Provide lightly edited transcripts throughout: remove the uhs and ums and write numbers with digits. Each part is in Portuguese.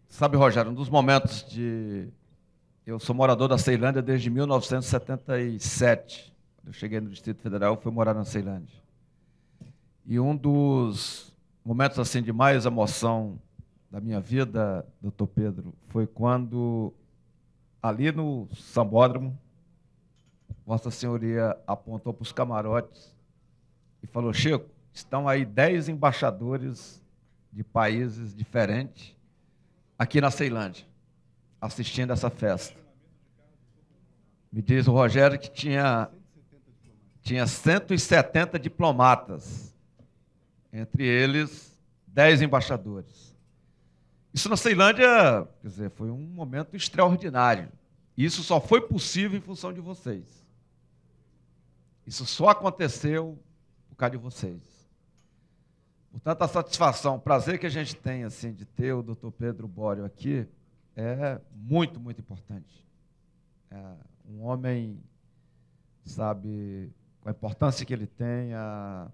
Sabe, Rogério, um dos momentos de... Eu sou morador da Ceilândia desde 1977. Quando eu cheguei no Distrito Federal, eu fui morar na Ceilândia. E um dos momentos assim de mais emoção da minha vida, doutor Pedro, foi quando, ali no Sambódromo, Vossa Senhoria apontou para os camarotes e falou: Chico, estão aí 10 embaixadores de países diferentes aqui na Ceilândia, assistindo essa festa. Me diz o Rogério que tinha 170 diplomatas, entre eles 10 embaixadores. Isso na Ceilândia, quer dizer, foi um momento extraordinário. Isso só foi possível em função de vocês. Isso só aconteceu por causa de vocês. Portanto, a satisfação, o prazer que a gente tem assim, de ter o doutor Pedro Bório aqui é muito, muito importante. É um homem, sabe, com a importância que ele tem, a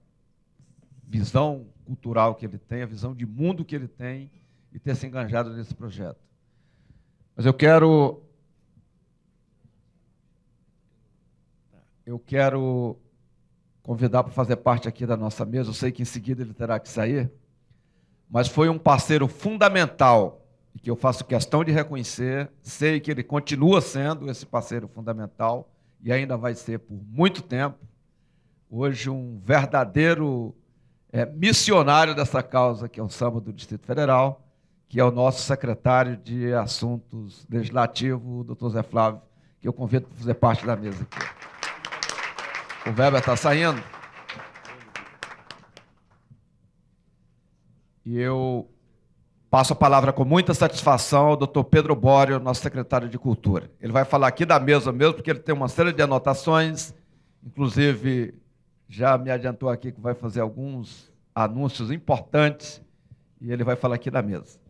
visão cultural que ele tem, a visão de mundo que ele tem, e ter se enganjado nesse projeto. Mas eu quero convidar para fazer parte aqui da nossa mesa. Eu sei que em seguida ele terá que sair, mas foi um parceiro fundamental e que eu faço questão de reconhecer. Sei que ele continua sendo esse parceiro fundamental e ainda vai ser por muito tempo. Hoje, um verdadeiro missionário dessa causa, que é o samba do Distrito Federal, que é o nosso secretário de Assuntos Legislativos, o doutor Zé Flávio, que eu convido para fazer parte da mesa aqui. O Weber está saindo. E eu passo a palavra com muita satisfação ao doutor Pedro Bório, nosso secretário de Cultura. Ele vai falar aqui da mesa mesmo, porque ele tem uma série de anotações, inclusive já me adiantou aqui que vai fazer alguns anúncios importantes, e ele vai falar aqui da mesa.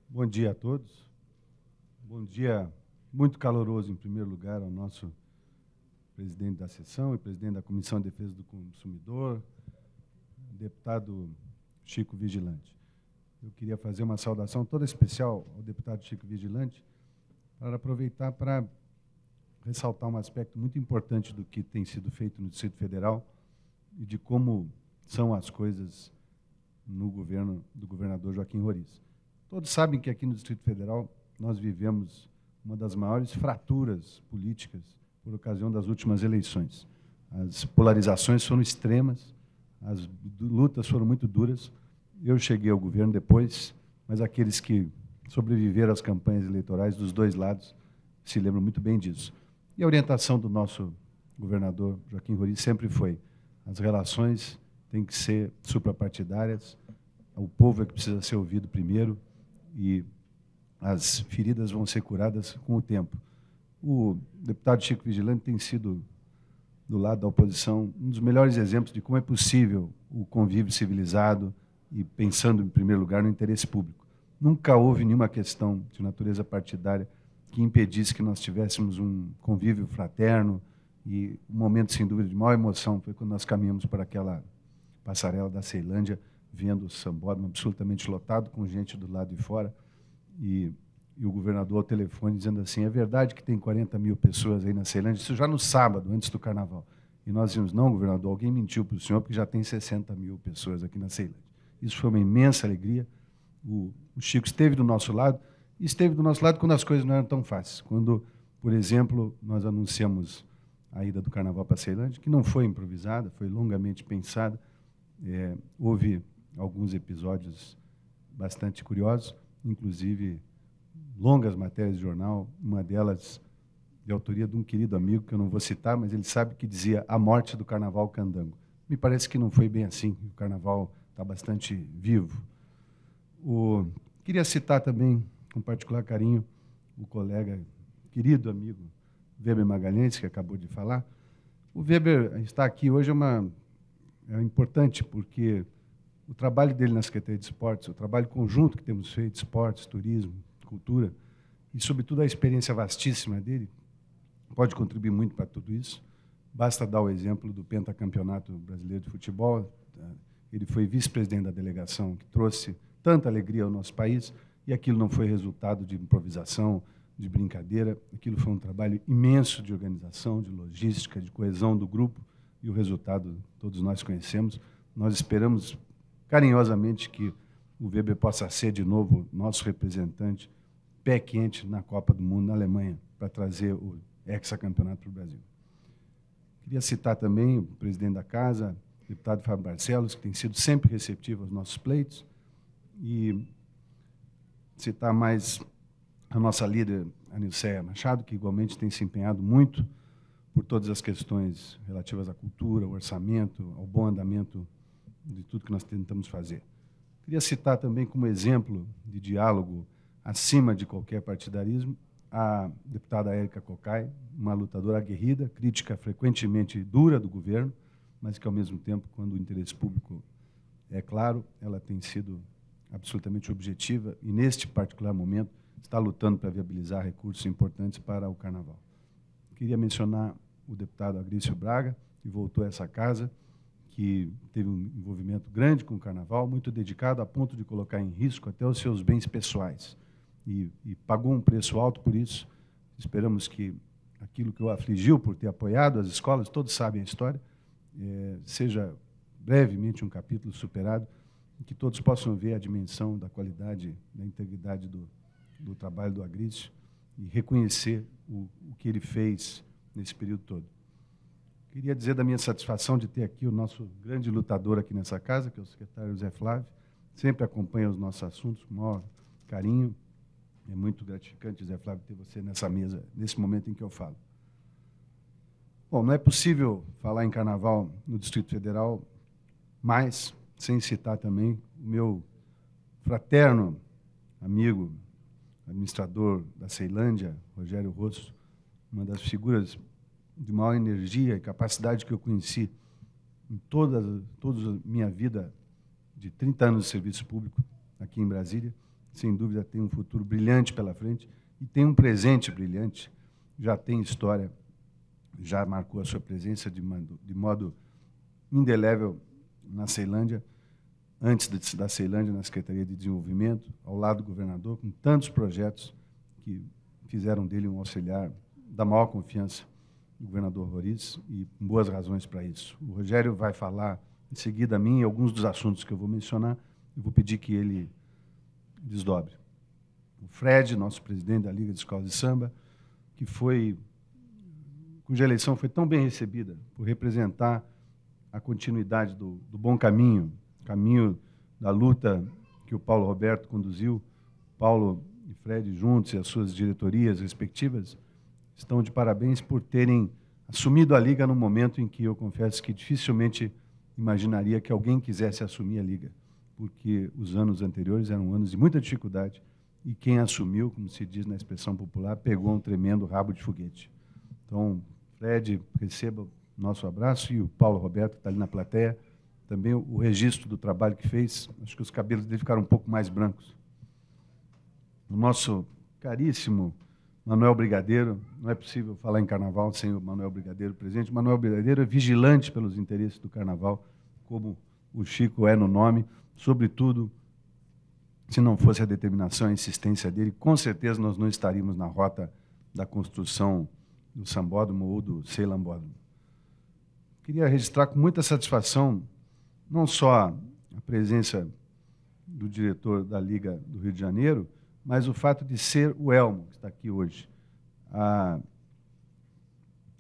Bom dia a todos. Bom dia muito caloroso, em primeiro lugar, ao nosso presidente da sessão e presidente da Comissão de Defesa do Consumidor, deputado Chico Vigilante. Eu queria fazer uma saudação toda especial ao deputado Chico Vigilante, para aproveitar para ressaltar um aspecto muito importante do que tem sido feito no Distrito Federal e de como são as coisas no governo do governador Joaquim Roriz. Todos sabem que aqui no Distrito Federal nós vivemos uma das maiores fraturas políticas por ocasião das últimas eleições. As polarizações foram extremas, as lutas foram muito duras. Eu cheguei ao governo depois, mas aqueles que sobreviveram às campanhas eleitorais dos dois lados se lembram muito bem disso. E a orientação do nosso governador Joaquim Roriz sempre foi: as relações têm que ser suprapartidárias, o povo é que precisa ser ouvido primeiro, e as feridas vão ser curadas com o tempo. O deputado Chico Vigilante tem sido, do lado da oposição, um dos melhores exemplos de como é possível o convívio civilizado e pensando, em primeiro lugar, no interesse público. Nunca houve nenhuma questão de natureza partidária que impedisse que nós tivéssemos um convívio fraterno, e um momento, sem dúvida, de maior emoção foi quando nós caminhamos para aquela passarela da Ceilândia, vendo o sambódromo absolutamente lotado, com gente do lado de fora, e o governador ao telefone dizendo assim: é verdade que tem 40 mil pessoas aí na Ceilândia? Isso já no sábado, antes do carnaval. E nós dizíamos: não, governador, alguém mentiu para o senhor, porque já tem 60 mil pessoas aqui na Ceilândia. Isso foi uma imensa alegria. O Chico esteve do nosso lado, e esteve do nosso lado quando as coisas não eram tão fáceis. Quando, por exemplo, nós anunciamos a ida do carnaval para a Ceilândia, que não foi improvisada, foi longamente pensada. Houve alguns episódios bastante curiosos, inclusive longas matérias de jornal, uma delas de autoria de um querido amigo, que eu não vou citar, mas ele sabe que dizia: a morte do carnaval candango. Me parece que não foi bem assim, o carnaval está bastante vivo. Queria citar também, com particular carinho, o colega, querido amigo, Weber Magalhães, que acabou de falar. O Weber está aqui hoje é importante, porque o trabalho dele na Secretaria de Esportes, o trabalho conjunto que temos feito, esportes, turismo, cultura, e, sobretudo, a experiência vastíssima dele, pode contribuir muito para tudo isso. Basta dar o exemplo do pentacampeonato brasileiro de futebol. Ele foi vice-presidente da delegação, que trouxe tanta alegria ao nosso país, e aquilo não foi resultado de improvisação, de brincadeira. Aquilo foi um trabalho imenso de organização, de logística, de coesão do grupo, e o resultado todos nós conhecemos. Nós esperamos carinhosamente que o Weber possa ser de novo nosso representante pé quente na Copa do Mundo na Alemanha, para trazer o hexacampeonato para o Brasil. Queria citar também o presidente da casa, o deputado Fábio Barcelos, que tem sido sempre receptivo aos nossos pleitos, e citar mais a nossa líder, a Nilceia Machado, que igualmente tem se empenhado muito por todas as questões relativas à cultura, ao orçamento, ao bom andamento de tudo que nós tentamos fazer. Queria citar também como exemplo de diálogo acima de qualquer partidarismo a deputada Érica Cocai, uma lutadora aguerrida, crítica frequentemente dura do governo, mas que, ao mesmo tempo, quando o interesse público é claro, ela tem sido absolutamente objetiva e, neste particular momento, está lutando para viabilizar recursos importantes para o Carnaval. Queria mencionar o deputado Agrício Braga, que voltou a essa casa, que teve um envolvimento grande com o Carnaval, muito dedicado a ponto de colocar em risco até os seus bens pessoais. E pagou um preço alto por isso. Esperamos que aquilo que o afligiu por ter apoiado as escolas, todos sabem a história, seja brevemente um capítulo superado, e que todos possam ver a dimensão da qualidade, da integridade do trabalho do Agrício e reconhecer o que ele fez nesse período todo. Queria dizer da minha satisfação de ter aqui o nosso grande lutador aqui nessa casa, que é o secretário Zé Flávio, sempre acompanha os nossos assuntos com o maior carinho. É muito gratificante, Zé Flávio, ter você nessa mesa, nesse momento em que eu falo. Bom, não é possível falar em Carnaval no Distrito Federal, mas sem citar também o meu fraterno amigo, administrador da Ceilândia, Rogério Rosso, uma das figuras de maior energia e capacidade que eu conheci em toda a minha vida de 30 anos de serviço público aqui em Brasília. Sem dúvida tem um futuro brilhante pela frente e tem um presente brilhante, já tem história, já marcou a sua presença de modo indelével na Ceilândia, antes da Ceilândia, na Secretaria de Desenvolvimento, ao lado do governador, com tantos projetos que fizeram dele um auxiliar da maior confiança do governador Roriz, e com boas razões para isso. O Rogério vai falar em seguida a mim e alguns dos assuntos que eu vou mencionar, eu vou pedir que ele desdobre. O Fred, nosso presidente da Liga de Escolas de Samba, cuja eleição foi tão bem recebida por representar a continuidade do bom caminho da luta que o Paulo Roberto conduziu. Paulo e Fred juntos e as suas diretorias respectivas estão de parabéns por terem assumido a Liga num momento em que eu confesso que dificilmente imaginaria que alguém quisesse assumir a Liga, porque os anos anteriores eram anos de muita dificuldade e quem assumiu, como se diz na expressão popular, pegou um tremendo rabo de foguete. Então, Fred, receba o nosso abraço, e o Paulo Roberto, que está ali na plateia, também o registro do trabalho que fez. Acho que os cabelos dele ficaram um pouco mais brancos. O nosso caríssimo Manuel Brigadeiro, não é possível falar em Carnaval sem o Manuel Brigadeiro presente. O Manuel Brigadeiro é vigilante pelos interesses do Carnaval, como o Chico é no nome. Sobretudo, se não fosse a determinação e a insistência dele, com certeza nós não estaríamos na rota da construção do Sambódromo ou do Ceilambódromo. Queria registrar com muita satisfação não só a presença do diretor da Liga do Rio de Janeiro, mas o fato de ser o Elmo, que está aqui hoje.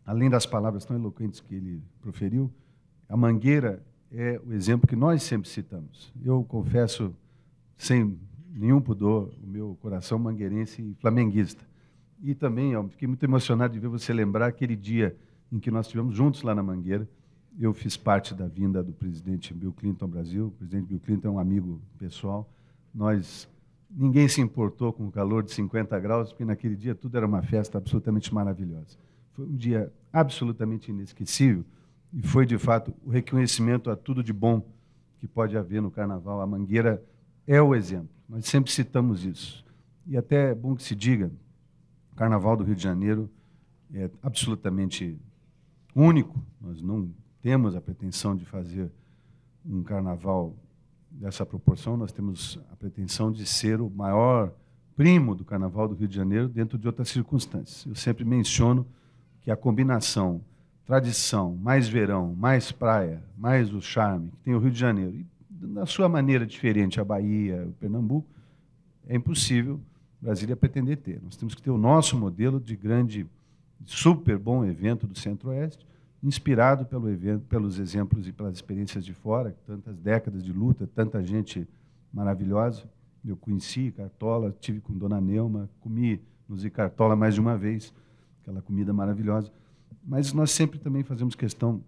Além das palavras tão eloquentes que ele proferiu, a Mangueira é o exemplo que nós sempre citamos. Eu confesso, sem nenhum pudor, o meu coração mangueirense e flamenguista. E também eu fiquei muito emocionado de ver você lembrar aquele dia em que nós estivemos juntos lá na Mangueira. Eu fiz parte da vinda do presidente Bill Clinton ao Brasil. O presidente Bill Clinton é um amigo pessoal. Ninguém se importou com o calor de 50 graus, porque naquele dia tudo era uma festa absolutamente maravilhosa. Foi um dia absolutamente inesquecível e foi, de fato, o reconhecimento a tudo de bom que pode haver no Carnaval. A Mangueira é o exemplo. Nós sempre citamos isso. E até é bom que se diga, o Carnaval do Rio de Janeiro é absolutamente único. Nós não temos a pretensão de fazer um carnaval dessa proporção, nós temos a pretensão de ser o maior primo do Carnaval do Rio de Janeiro dentro de outras circunstâncias. Eu sempre menciono que a combinação tradição, mais verão, mais praia, mais o charme que tem o Rio de Janeiro, e na sua maneira diferente a Bahia, o Pernambuco, é impossível Brasília pretender ter. Nós temos que ter o nosso modelo de grande, super bom evento do Centro-Oeste, inspirado pelos exemplos e pelas experiências de fora, tantas décadas de luta, tanta gente maravilhosa. Eu conheci Cartola, tive com Dona Neuma, comi no Zi Cartola mais de uma vez, aquela comida maravilhosa. Mas nós sempre também fazemos questão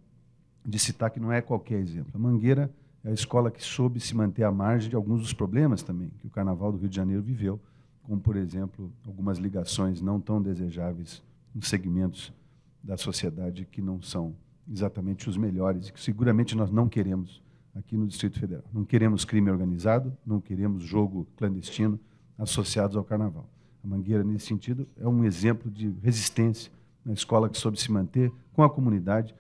de citar que não é qualquer exemplo. A Mangueira é a escola que soube se manter à margem de alguns dos problemas também que o Carnaval do Rio de Janeiro viveu, como, por exemplo, algumas ligações não tão desejáveis em segmentos da sociedade que não são exatamente os melhores e que seguramente nós não queremos aqui no Distrito Federal. Não queremos crime organizado, não queremos jogo clandestino associados ao Carnaval. A Mangueira, nesse sentido, é um exemplo de resistência na escola que soube se manter com a comunidade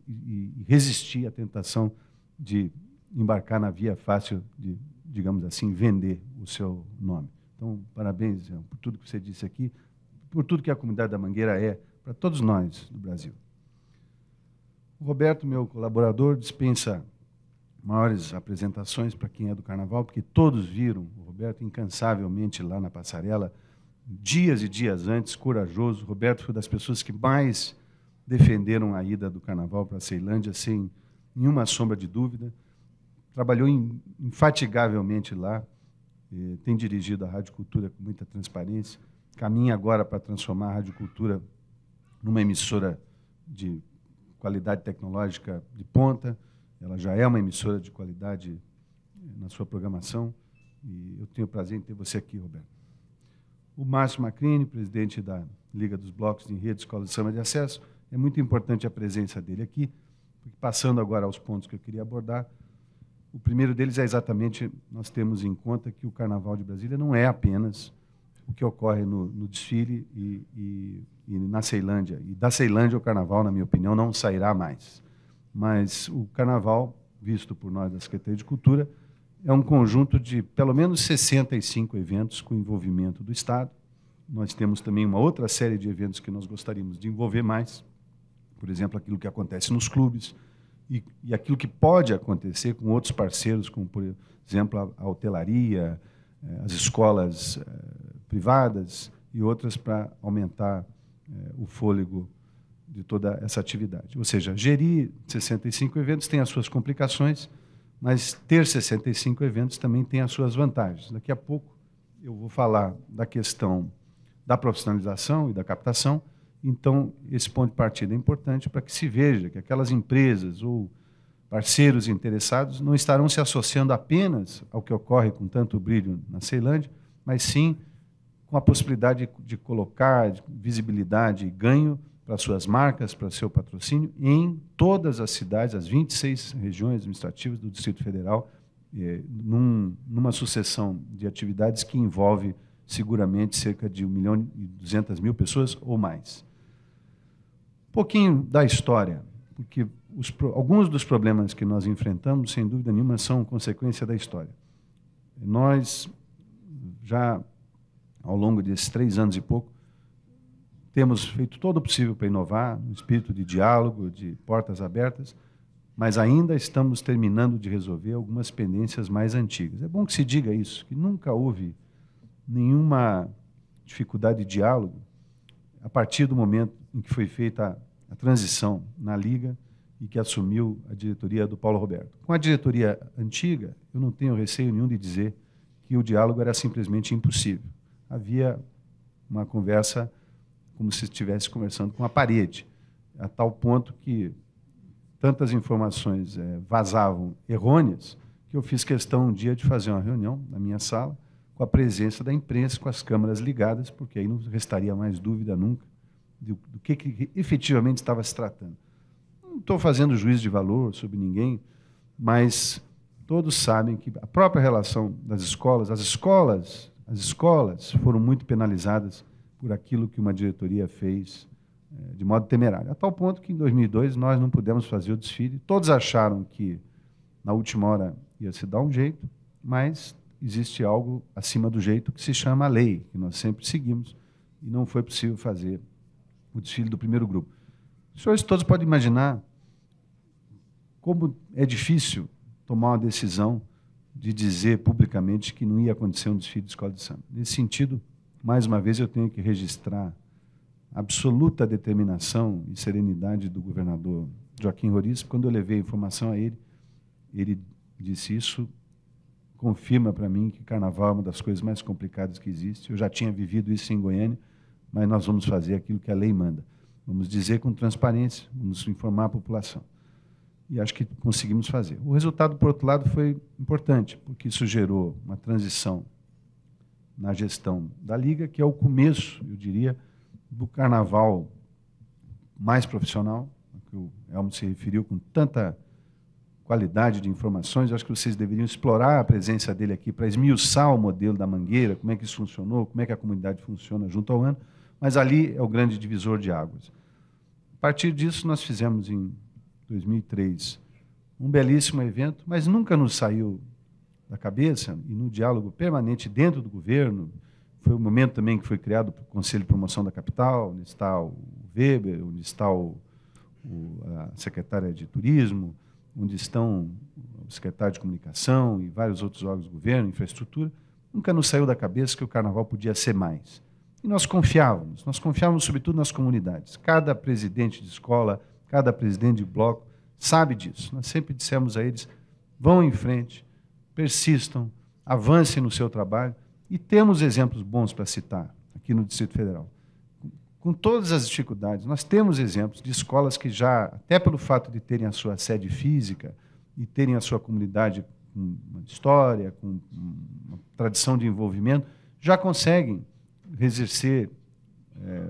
e resistir à tentação de embarcar na via fácil de, digamos assim, vender o seu nome. Então, parabéns, Jean, por tudo que você disse aqui, por tudo que a comunidade da Mangueira é para todos nós do Brasil. O Roberto, meu colaborador, dispensa maiores apresentações para quem é do Carnaval, porque todos viram o Roberto incansavelmente lá na passarela, dias e dias antes, corajoso. Roberto foi das pessoas que mais defenderam a ida do Carnaval para a Ceilândia, sem nenhuma sombra de dúvida. Trabalhou infatigavelmente lá, tem dirigido a Rádio Cultura com muita transparência, caminha agora para transformar a Rádio Cultura numa emissora de qualidade tecnológica de ponta. Ela já é uma emissora de qualidade na sua programação, e eu tenho o prazer em ter você aqui, Roberto. O Márcio Macrini, presidente da Liga dos Blocos de Enredo, Escola de Samba de Acesso, é muito importante a presença dele aqui, porque, passando agora aos pontos que eu queria abordar, o primeiro deles é exatamente, nós temos em conta que o Carnaval de Brasília não é apenas o que ocorre no desfile e na Ceilândia. E da Ceilândia o Carnaval, na minha opinião, não sairá mais. Mas o Carnaval, visto por nós da Secretaria de Cultura, é um conjunto de pelo menos 65 eventos com envolvimento do Estado. Nós temos também uma outra série de eventos que nós gostaríamos de envolver mais, por exemplo, aquilo que acontece nos clubes e aquilo que pode acontecer com outros parceiros, como, por exemplo, a hotelaria, as escolas privadas e outras, para aumentar o fôlego de toda essa atividade. Ou seja, gerir 65 eventos tem as suas complicações, mas ter 65 eventos também tem as suas vantagens. Daqui a pouco eu vou falar da questão da profissionalização e da captação. Então, esse ponto de partida é importante para que se veja que aquelas empresas ou parceiros interessados não estarão se associando apenas ao que ocorre com tanto brilho na Ceilândia, mas sim com a possibilidade de colocar visibilidade e ganho para suas marcas, para seu patrocínio, em todas as cidades, as 26 regiões administrativas do Distrito Federal, numa sucessão de atividades que envolve seguramente cerca de 1.200.000 pessoas ou mais. Um pouquinho da história, porque alguns dos problemas que nós enfrentamos, sem dúvida nenhuma, são consequência da história. Nós, já ao longo desses 3 anos e pouco, temos feito todo o possível para inovar, no espírito de diálogo, de portas abertas, mas ainda estamos terminando de resolver algumas pendências mais antigas. É bom que se diga isso, que nunca houve nenhuma dificuldade de diálogo a partir do momento em que foi feita a transição na Liga e que assumiu a diretoria do Paulo Roberto. Com a diretoria antiga, eu não tenho receio nenhum de dizer que o diálogo era simplesmente impossível. Havia uma conversa como se estivesse conversando com a parede, a tal ponto que tantas informações vazavam errôneas, que eu fiz questão um dia de fazer uma reunião na minha sala, com a presença da imprensa, com as câmeras ligadas, porque aí não restaria mais dúvida nunca do que efetivamente estava se tratando. Não estou fazendo juízo de valor sobre ninguém, mas todos sabem que a própria relação das escolas, as escolas foram muito penalizadas por aquilo que uma diretoria fez de modo temerário. A tal ponto que, em 2002, nós não pudemos fazer o desfile. Todos acharam que, na última hora, ia se dar um jeito, mas existe algo acima do jeito que se chama a lei, que nós sempre seguimos, e não foi possível fazer o desfile do primeiro grupo. Os senhores todos podem imaginar como é difícil tomar uma decisão de dizer publicamente que não ia acontecer um desfile de escola de samba. Nesse sentido, mais uma vez, eu tenho que registrar a absoluta determinação e serenidade do governador Joaquim Roriz. Quando eu levei a informação a ele, ele disse: isso confirma para mim que carnaval é uma das coisas mais complicadas que existe. Eu já tinha vivido isso em Goiânia, mas nós vamos fazer aquilo que a lei manda. Vamos dizer com transparência, vamos informar a população. E acho que conseguimos fazer. O resultado, por outro lado, foi importante, porque isso gerou uma transição na gestão da Liga, que é o começo, eu diria, do carnaval mais profissional, que o Elmo se referiu com tanta qualidade de informações. Eu acho que vocês deveriam explorar a presença dele aqui para esmiuçar o modelo da Mangueira, como é que isso funcionou, como é que a comunidade funciona junto ao ano, mas ali é o grande divisor de águas. A partir disso, nós fizemos, em 2003, um belíssimo evento, mas nunca nos saiu da cabeça, e no diálogo permanente dentro do governo. Foi o momento também que foi criado o Conselho de Promoção da Capital, onde está o Weber, onde está a secretária de Turismo, onde estão o secretário de Comunicação e vários outros órgãos do governo, infraestrutura. Nunca nos saiu da cabeça que o carnaval podia ser mais. E nós confiávamos sobretudo nas comunidades. Cada presidente de escola, cada presidente de bloco sabe disso. Nós sempre dissemos a eles: vão em frente, persistam, avancem no seu trabalho, e temos exemplos bons para citar aqui no Distrito Federal. Com todas as dificuldades, nós temos exemplos de escolas que já, até pelo fato de terem a sua sede física e terem a sua comunidade com uma história, com uma tradição de envolvimento, já conseguem exercer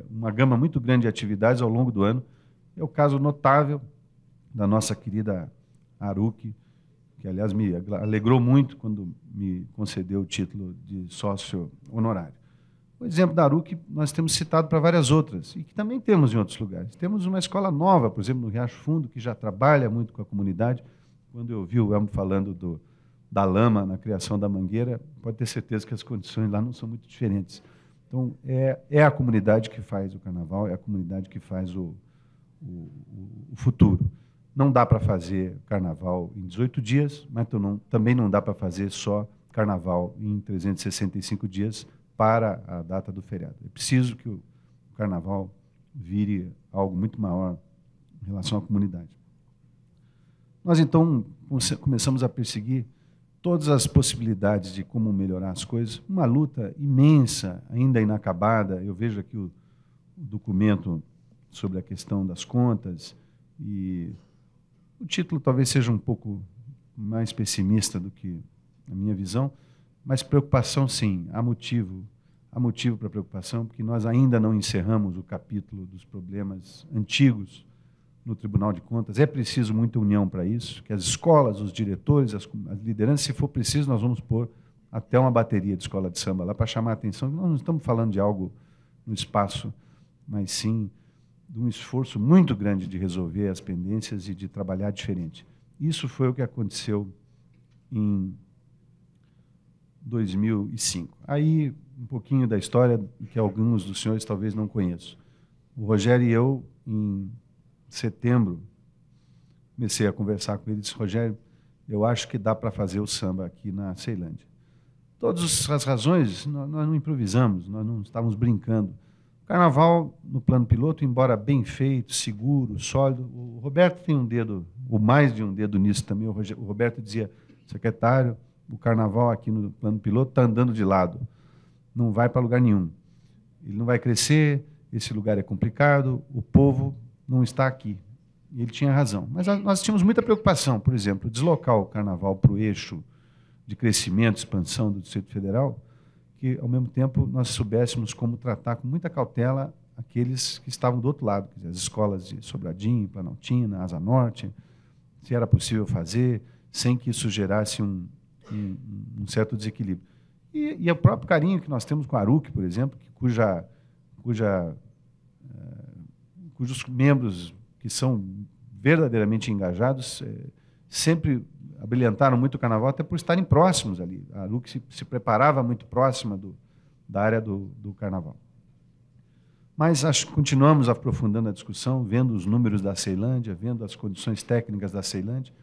uma gama muito grande de atividades ao longo do ano. É o caso notável da nossa querida Aruc, que, aliás, me alegrou muito quando me concedeu o título de sócio honorário. O exemplo da Aruc nós temos citado para várias outras, e que também temos em outros lugares. Temos uma escola nova, por exemplo, no Riacho Fundo, que já trabalha muito com a comunidade. Quando eu vi o Elmo falando da lama na criação da Mangueira, pode ter certeza que as condições lá não são muito diferentes. Então, é a comunidade que faz o carnaval, é a comunidade que faz o futuro. Não dá para fazer carnaval em 18 dias, mas também não dá para fazer só carnaval em 365 dias para a data do feriado. É preciso que o carnaval vire algo muito maior em relação à comunidade. Nós, então, começamos a perseguir todas as possibilidades de como melhorar as coisas. Uma luta imensa, ainda inacabada. Eu vejo aqui o documento sobre a questão das contas, e o título talvez seja um pouco mais pessimista do que a minha visão, mas preocupação, sim, há motivo para preocupação, porque nós ainda não encerramos o capítulo dos problemas antigos no Tribunal de Contas. É preciso muita união para isso, que as escolas, os diretores, as lideranças, se for preciso, nós vamos pôr até uma bateria de escola de samba lá para chamar a atenção. Nós não estamos falando de algo no espaço, mas sim de um esforço muito grande de resolver as pendências e de trabalhar diferente. Isso foi o que aconteceu em 2005. Aí, um pouquinho da história que alguns dos senhores talvez não conheçam. O Rogério e eu, em setembro, comecei a conversar com ele e disse: Rogério, eu acho que dá para fazer o samba aqui na Ceilândia. Todas as razões, nós não improvisamos, nós não estávamos brincando. O carnaval, no plano piloto, embora bem feito, seguro, sólido, o Roberto tem um dedo, ou mais de um dedo nisso também. O Roberto dizia: secretário, o carnaval aqui no plano piloto está andando de lado, não vai para lugar nenhum. Ele não vai crescer, esse lugar é complicado, o povo não está aqui. E ele tinha razão. Mas nós tínhamos muita preocupação, por exemplo, deslocar o carnaval para o eixo de crescimento, expansão do Distrito Federal, que, ao mesmo tempo, nós soubéssemos como tratar com muita cautela aqueles que estavam do outro lado, quer dizer, as escolas de Sobradinho, Planaltina, Asa Norte, se era possível fazer, sem que isso gerasse um certo desequilíbrio. E o próprio carinho que nós temos com a Aruc, por exemplo, cujos membros que são verdadeiramente engajados sempre abrilhantaram muito o Carnaval, até por estarem próximos ali. A ARUC se preparava muito próxima da área do Carnaval. Mas continuamos aprofundando a discussão, vendo os números da Ceilândia, vendo as condições técnicas da Ceilândia,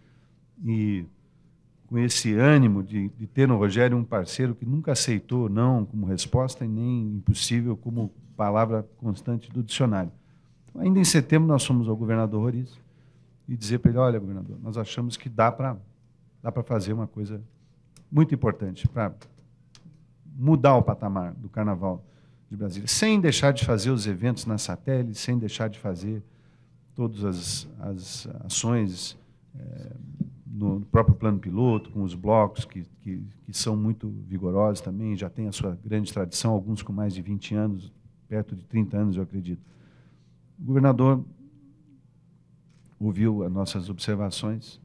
e com esse ânimo de ter no Rogério um parceiro que nunca aceitou não como resposta e nem impossível como palavra constante do dicionário. Então, ainda em setembro, nós fomos ao governador Roriz e dizer para ele: olha, governador, nós achamos que dá para fazer uma coisa muito importante para mudar o patamar do Carnaval de Brasília, sem deixar de fazer os eventos na satélite, sem deixar de fazer todas as ações no próprio plano piloto, com os blocos que são muito vigorosos também, já tem a sua grande tradição, alguns com mais de 20 anos, perto de 30 anos, eu acredito. O governador ouviu as nossas observações,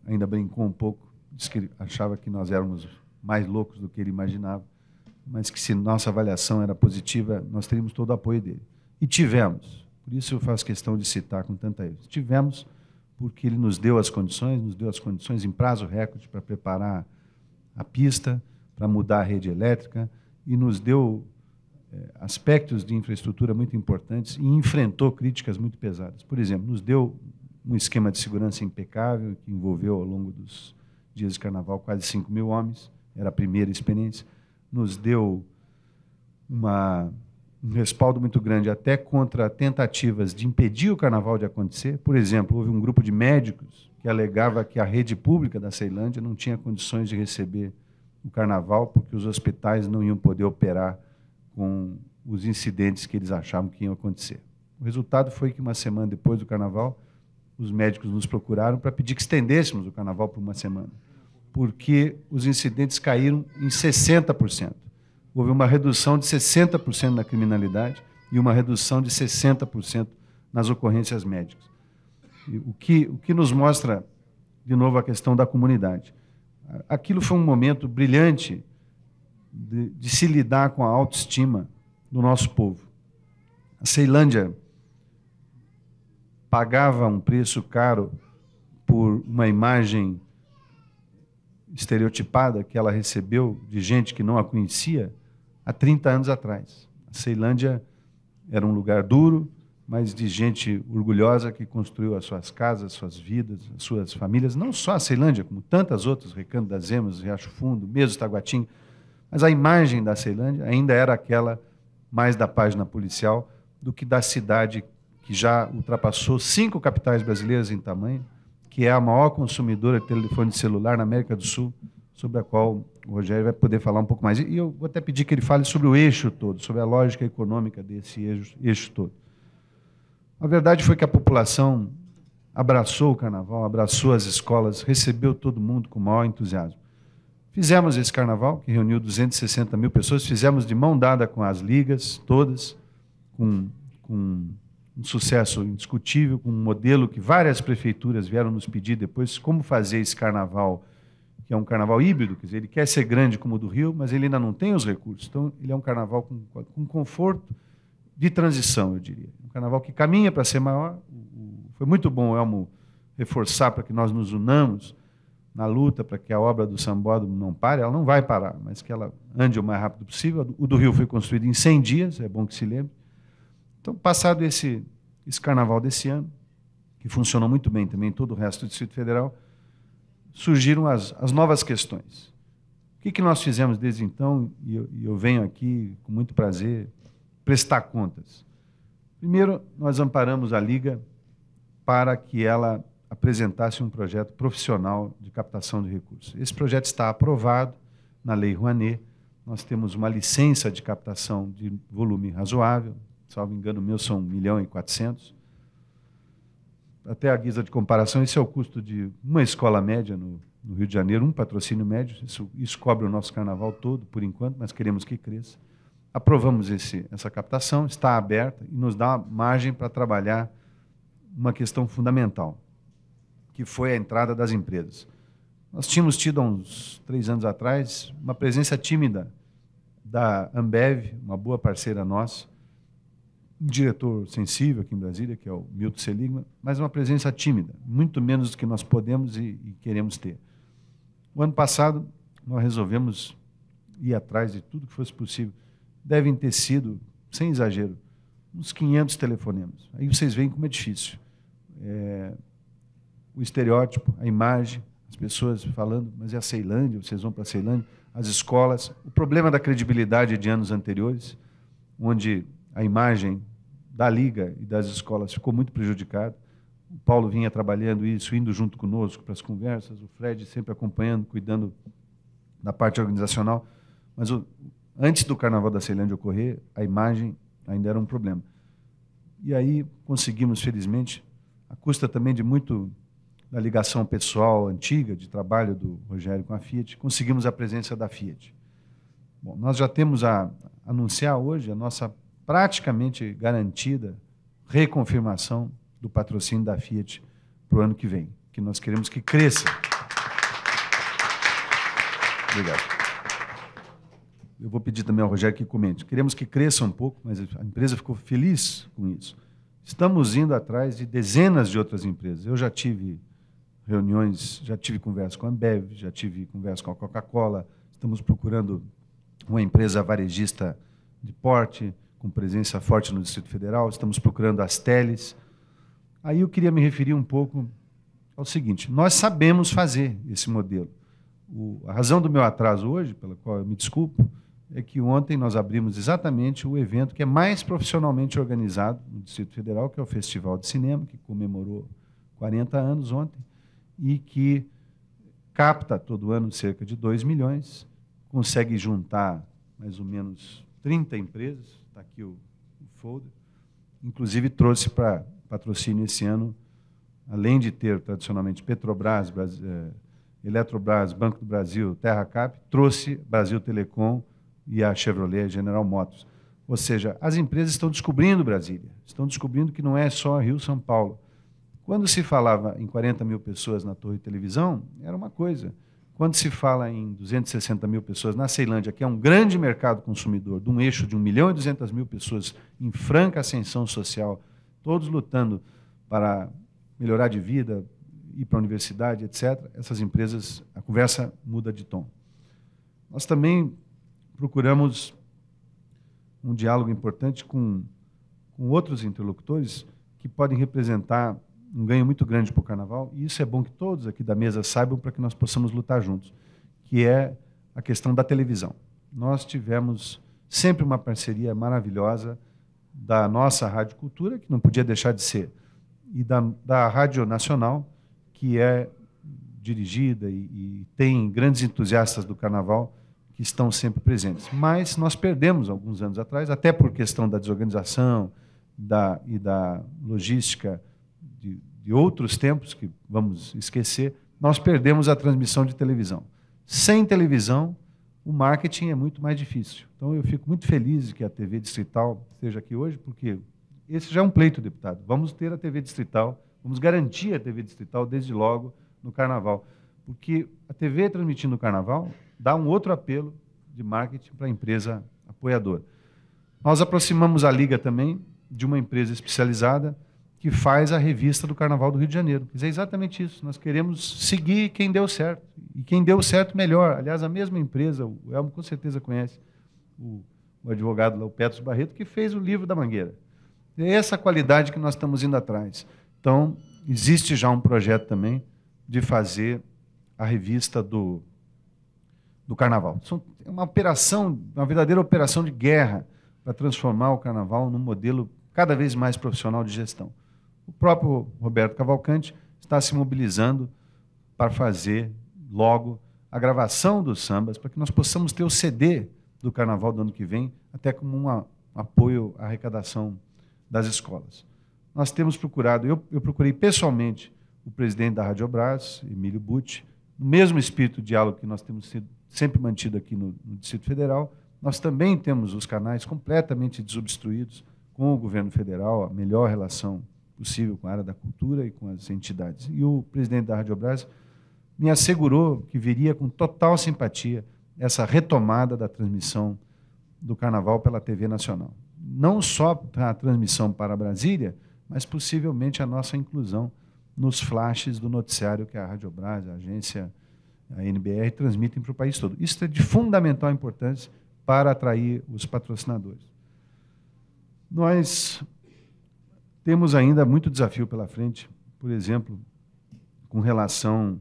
ainda brincou um pouco, disse que achava que nós éramos mais loucos do que ele imaginava, mas que se nossa avaliação era positiva, nós teríamos todo o apoio dele. E tivemos. Por isso eu faço questão de citar com tanta ênfase. Tivemos, porque ele nos deu as condições em prazo recorde para preparar a pista, para mudar a rede elétrica, e nos deu aspectos de infraestrutura muito importantes e enfrentou críticas muito pesadas. Por exemplo, nos deu um esquema de segurança impecável, que envolveu, ao longo dos dias de Carnaval, quase 5.000 homens, era a primeira experiência. Nos deu um respaldo muito grande até contra tentativas de impedir o Carnaval de acontecer. Por exemplo, houve um grupo de médicos que alegava que a rede pública da Ceilândia não tinha condições de receber o Carnaval porque os hospitais não iam poder operar com os incidentes que eles achavam que iam acontecer. O resultado foi que, uma semana depois do Carnaval, os médicos nos procuraram para pedir que estendêssemos o Carnaval por uma semana, porque os incidentes caíram em 60%. Houve uma redução de 60% na criminalidade e uma redução de 60% nas ocorrências médicas. E o que nos mostra, de novo, a questão da comunidade. Aquilo foi um momento brilhante de se lidar com a autoestima do nosso povo. A Ceilândia pagava um preço caro por uma imagem estereotipada que ela recebeu de gente que não a conhecia há 30 anos atrás. A Ceilândia era um lugar duro, mas de gente orgulhosa que construiu as suas casas, suas vidas, as suas famílias, não só a Ceilândia, como tantas outras, Recanto das Emas, Riacho Fundo, mesmo Taguatinga, mas a imagem da Ceilândia ainda era aquela mais da página policial do que da cidade que já ultrapassou 5 capitais brasileiras em tamanho, que é a maior consumidora de telefone celular na América do Sul, sobre a qual o Rogério vai poder falar um pouco mais. E eu vou até pedir que ele fale sobre o eixo todo, sobre a lógica econômica desse eixo todo. A verdade foi que a população abraçou o Carnaval, abraçou as escolas, recebeu todo mundo com o maior entusiasmo. Fizemos esse Carnaval, que reuniu 260 mil pessoas, fizemos de mão dada com as ligas todas, com um sucesso indiscutível, com um modelo que várias prefeituras vieram nos pedir depois, como fazer esse Carnaval, que é um Carnaval híbrido, quer dizer, ele quer ser grande como o do Rio, mas ele ainda não tem os recursos. Então, ele é um Carnaval com conforto de transição, eu diria. Um Carnaval que caminha para ser maior. Foi muito bom, Elmo, reforçar para que nós nos unamos na luta para que a obra do Sambódromo não pare. Ela não vai parar, mas que ela ande o mais rápido possível. O do Rio foi construído em 100 dias, é bom que se lembre. Então, passado esse Carnaval desse ano, que funcionou muito bem também em todo o resto do Distrito Federal, surgiram as novas questões. O que nós fizemos desde então, e eu venho aqui com muito prazer prestar contas. Primeiro, nós amparamos a Liga para que ela apresentasse um projeto profissional de captação de recursos. Esse projeto está aprovado na Lei Rouanet, nós temos uma licença de captação de volume razoável, salvo engano meu, são 1.400.000. Até a guisa de comparação, esse é o custo de uma escola média no Rio de Janeiro, um patrocínio médio, isso cobre o nosso Carnaval todo, por enquanto, mas queremos que cresça. Aprovamos essa captação, está aberta e nos dá margem para trabalhar uma questão fundamental, que foi a entrada das empresas. Nós tínhamos tido, há uns 3 anos atrás, uma presença tímida da Ambev, uma boa parceira nossa, um diretor sensível aqui em Brasília, que é o Milton Seligman, mas uma presença tímida, muito menos do que nós podemos e queremos ter. O ano passado, nós resolvemos ir atrás de tudo que fosse possível. Devem ter sido, sem exagero, uns 500 telefonemas. Aí vocês veem como é difícil. O estereótipo, a imagem, as pessoas falando, mas é a Ceilândia, vocês vão para a Ceilândia, as escolas, o problema da credibilidade de anos anteriores, onde a imagem da Liga e das escolas ficou muito prejudicada. O Paulo vinha trabalhando isso, indo junto conosco para as conversas, o Fred sempre acompanhando, cuidando da parte organizacional. Mas antes do Carnaval da Ceilândia ocorrer, a imagem ainda era um problema. E aí conseguimos, felizmente, à custa também de muito da ligação pessoal antiga, de trabalho do Rogério com a Fiat, conseguimos a presença da Fiat. Bom, nós já temos a anunciar hoje a nossa praticamente garantida reconfirmação do patrocínio da Fiat para o ano que vem, que nós queremos que cresça. Obrigado. Eu vou pedir também ao Rogério que comente. Queremos que cresça um pouco, mas a empresa ficou feliz com isso. Estamos indo atrás de dezenas de outras empresas. Eu já tive reuniões, já tive conversa com a Ambev, já tive conversa com a Coca-Cola, estamos procurando uma empresa varejista de porte, com presença forte no Distrito Federal, estamos procurando as teles. Aí eu queria me referir um pouco ao seguinte, nós sabemos fazer esse modelo. A razão do meu atraso hoje, pela qual eu me desculpo, é que ontem nós abrimos exatamente o evento que é mais profissionalmente organizado no Distrito Federal, que é o Festival de Cinema, que comemorou 40 anos ontem, e que capta todo ano cerca de 2 milhões, consegue juntar mais ou menos 30 empresas, está aqui o folder, inclusive trouxe para patrocínio esse ano, além de ter tradicionalmente Petrobras, Eletrobras, Banco do Brasil, TerraCap, trouxe Brasil Telecom e a Chevrolet General Motors. Ou seja, as empresas estão descobrindo Brasília, estão descobrindo que não é só Rio-São Paulo. Quando se falava em 40 mil pessoas na Torre de Televisão, era uma coisa. Quando se fala em 260 mil pessoas na Ceilândia, que é um grande mercado consumidor, de um eixo de 1.200.000 pessoas em franca ascensão social, todos lutando para melhorar de vida, ir para a universidade, etc., essas empresas, a conversa muda de tom. Nós também procuramos um diálogo importante com outros interlocutores que podem representar um ganho muito grande para o Carnaval, e isso é bom que todos aqui da mesa saibam para que nós possamos lutar juntos, que é a questão da televisão. Nós tivemos sempre uma parceria maravilhosa da nossa Rádio Cultura, que não podia deixar de ser, e da Rádio Nacional, que é dirigida e tem grandes entusiastas do Carnaval que estão sempre presentes. Mas nós perdemos, alguns anos atrás, até por questão da desorganização e da logística de outros tempos, que vamos esquecer, nós perdemos a transmissão de televisão. Sem televisão, o marketing é muito mais difícil. Então, eu fico muito feliz que a TV Distrital esteja aqui hoje, porque esse já é um pleito, deputado. Vamos ter a TV Distrital, vamos garantir a TV Distrital desde logo no Carnaval, porque a TV transmitindo o Carnaval dá um outro apelo de marketing para a empresa apoiadora. Nós aproximamos a Liga também de uma empresa especializada que faz a revista do Carnaval do Rio de Janeiro. Quer dizer, é exatamente isso. Nós queremos seguir quem deu certo. E quem deu certo, melhor. Aliás, a mesma empresa, o Elmo com certeza conhece, o advogado lá, o Petros Barreto, que fez o livro da Mangueira. É essa qualidade que nós estamos indo atrás. Então, existe já um projeto também de fazer a revista do Carnaval. É uma operação, uma verdadeira operação de guerra para transformar o Carnaval num modelo cada vez mais profissional de gestão. O próprio Roberto Cavalcante está se mobilizando para fazer logo a gravação dos sambas, para que nós possamos ter o CD do Carnaval do ano que vem, até como um apoio à arrecadação das escolas. Nós temos procurado, eu procurei pessoalmente o presidente da Radiobras, Emílio Butti, no mesmo espírito de diálogo que nós temos sempre mantido aqui no Distrito Federal. Nós também temos os canais completamente desobstruídos com o governo federal, a melhor relação possível com a área da cultura e com as entidades. E o presidente da Radiobras me assegurou que viria com total simpatia essa retomada da transmissão do Carnaval pela TV Nacional. não só a transmissão para Brasília, mas possivelmente a nossa inclusão nos flashes do noticiário que a Rádio Brás, a agência, a NBR, transmitem para o país todo. Isso é de fundamental importância para atrair os patrocinadores. Nós temos ainda muito desafio pela frente, por exemplo, com relação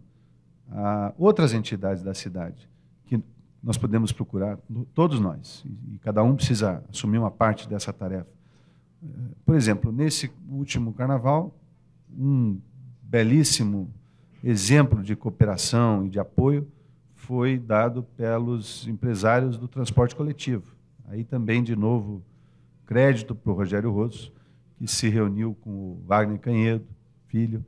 a outras entidades da cidade, que nós podemos procurar, todos nós, e cada um precisa assumir uma parte dessa tarefa. Por exemplo, nesse último carnaval, um belíssimo exemplo de cooperação e de apoio foi dado pelos empresários do transporte coletivo. Aí também, de novo, crédito para o Rogério Rosso, que se reuniu com o Wagner Canhedo, filho,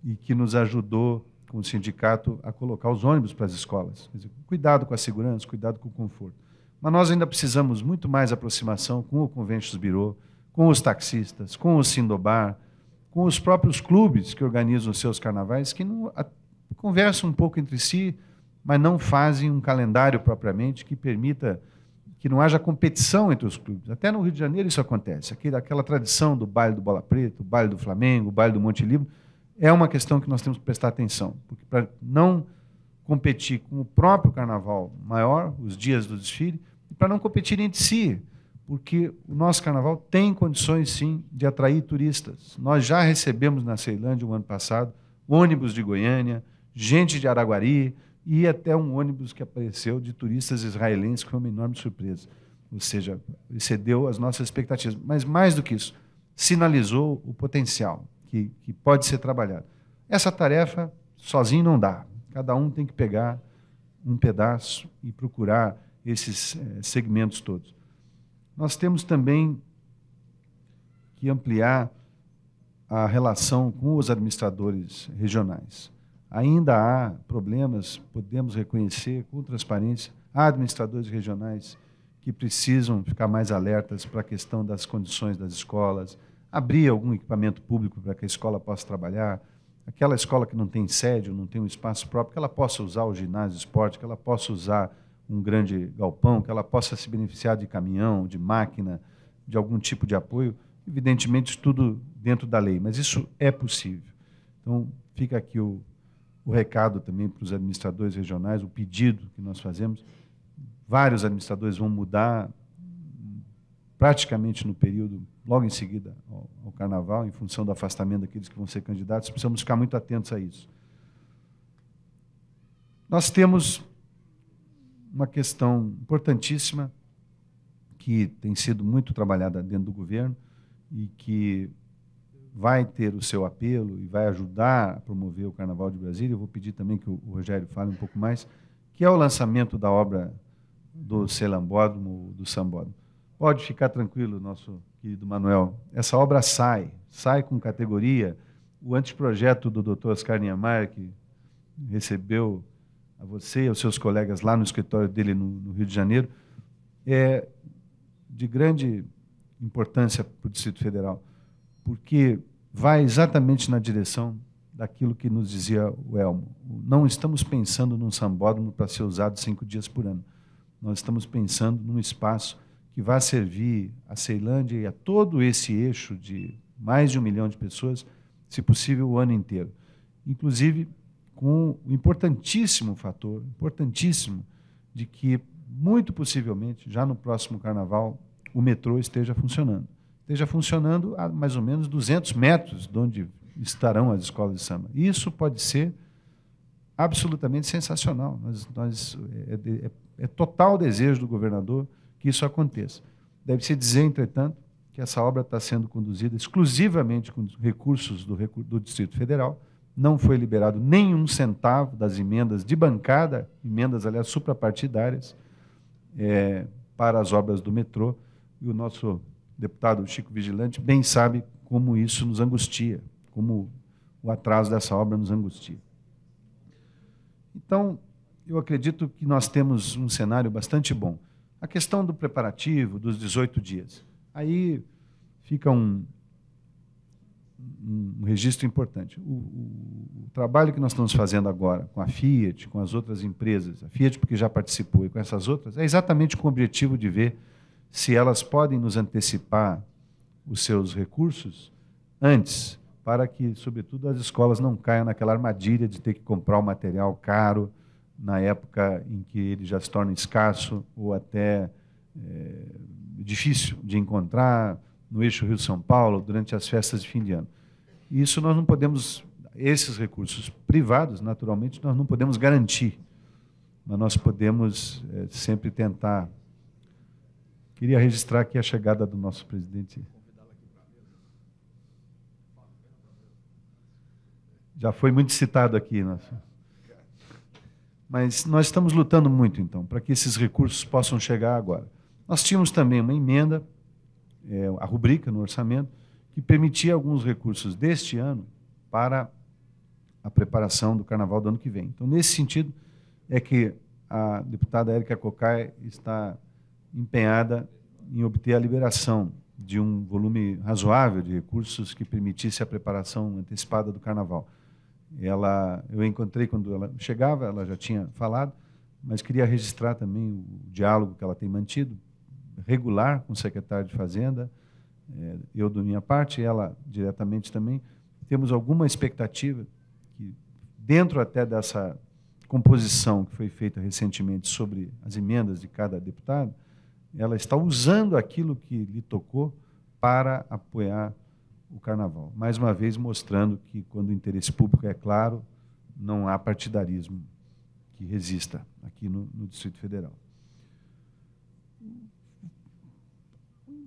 e que nos ajudou com o sindicato a colocar os ônibus para as escolas. Quer dizer, cuidado com a segurança, cuidado com o conforto. Mas nós ainda precisamos muito mais aproximação com o Conventions Bureau, com os taxistas, com o Sindobar, com os próprios clubes que organizam os seus carnavais, que não, conversam um pouco entre si, mas não fazem um calendário propriamente que permita que não haja competição entre os clubes. Até no Rio de Janeiro isso acontece. Aquela tradição do baile do Bola Preta, o baile do Flamengo, o baile do Monte Líbano, é uma questão que nós temos que prestar atenção, porque para não competir com o próprio carnaval maior, os dias do desfile, e para não competir entre si, porque o nosso carnaval tem condições, sim, de atrair turistas. Nós já recebemos na Ceilândia, o ano passado, ônibus de Goiânia, gente de Araguari, e até um ônibus que apareceu de turistas israelenses, que foi uma enorme surpresa. Ou seja, excedeu as nossas expectativas. Mas, mais do que isso, sinalizou o potencial que pode ser trabalhado. Essa tarefa, sozinho, não dá. Cada um tem que pegar um pedaço e procurar esses segmentos todos. Nós temos também que ampliar a relação com os administradores regionais. Ainda há problemas, podemos reconhecer com transparência, há administradores regionais que precisam ficar mais alertas para a questão das condições das escolas, abrir algum equipamento público para que a escola possa trabalhar, aquela escola que não tem sede, não tem um espaço próprio, que ela possa usar o ginásio de esporte, que ela possa usar um grande galpão, que ela possa se beneficiar de caminhão, de máquina, de algum tipo de apoio, evidentemente tudo dentro da lei, mas isso é possível. Então, fica aqui o recado também para os administradores regionais, o pedido que nós fazemos. Vários administradores vão mudar praticamente no período, logo em seguida ao Carnaval, em função do afastamento daqueles que vão ser candidatos. Precisamos ficar muito atentos a isso. Nós temos uma questão importantíssima que tem sido muito trabalhada dentro do governo e que vai ter o seu apelo e vai ajudar a promover o Carnaval de Brasília. Eu vou pedir também que o Rogério fale um pouco mais, que é o lançamento da obra do Celambódromo, do Sambódromo. Pode ficar tranquilo, nosso querido Manuel, essa obra sai com categoria. O anteprojeto do Dr. Oscar Niemeyer, que recebeu a você e aos seus colegas lá no escritório dele no Rio de Janeiro, é de grande importância para o Distrito Federal, porque vai exatamente na direção daquilo que nos dizia o Elmo. Não estamos pensando num sambódromo para ser usado 5 dias por ano. Nós estamos pensando num espaço que vai servir a Ceilândia e a todo esse eixo de mais de 1 milhão de pessoas, se possível, o ano inteiro. Inclusive, com o importantíssimo fator, importantíssimo, de que, muito possivelmente, já no próximo Carnaval, o metrô esteja funcionando. Esteja funcionando a mais ou menos 200 metros de onde estarão as escolas de samba. Isso pode ser absolutamente sensacional. É total desejo do governador que isso aconteça. Deve-se dizer, entretanto, que essa obra está sendo conduzida exclusivamente com recursos do Distrito Federal. Não foi liberado nenhum centavo das emendas de bancada, emendas, aliás, suprapartidárias, para as obras do metrô. E o nosso deputado Chico Vigilante bem sabe como isso nos angustia, como o atraso dessa obra nos angustia. Então, eu acredito que nós temos um cenário bastante bom. A questão do preparativo, dos 18 dias, aí fica um registro importante. O trabalho que nós estamos fazendo agora com a Fiat, com as outras empresas, a Fiat porque já participou e com essas outras, é exatamente com o objetivo de ver se elas podem nos antecipar os seus recursos antes, para que, sobretudo, as escolas não caiam naquela armadilha de ter que comprar o material caro na época em que ele já se torna escasso ou até difícil de encontrar no eixo Rio-São Paulo durante as festas de fim de ano. E isso nós não podemos, esses recursos privados, naturalmente, nós não podemos garantir, mas nós podemos sempre tentar. Queria registrar aqui a chegada do nosso presidente. Já foi muito citado aqui. Mas nós estamos lutando muito, então, para que esses recursos possam chegar agora. Nós tínhamos também uma emenda, a rubrica no orçamento, que permitia alguns recursos deste ano para a preparação do Carnaval do ano que vem. Então, nesse sentido, é que a deputada Érica Cocai está empenhada em obter a liberação de um volume razoável de recursos que permitisse a preparação antecipada do Carnaval. Eu encontrei quando ela chegava, ela já tinha falado, mas queria registrar também o diálogo que ela tem mantido, regular com o secretário de Fazenda, eu da minha parte, ela diretamente também. Temos alguma expectativa que, dentro até dessa composição que foi feita recentemente sobre as emendas de cada deputado, ela está usando aquilo que lhe tocou para apoiar o Carnaval. Mais uma vez, mostrando que, quando o interesse público é claro, não há partidarismo que resista aqui no Distrito Federal.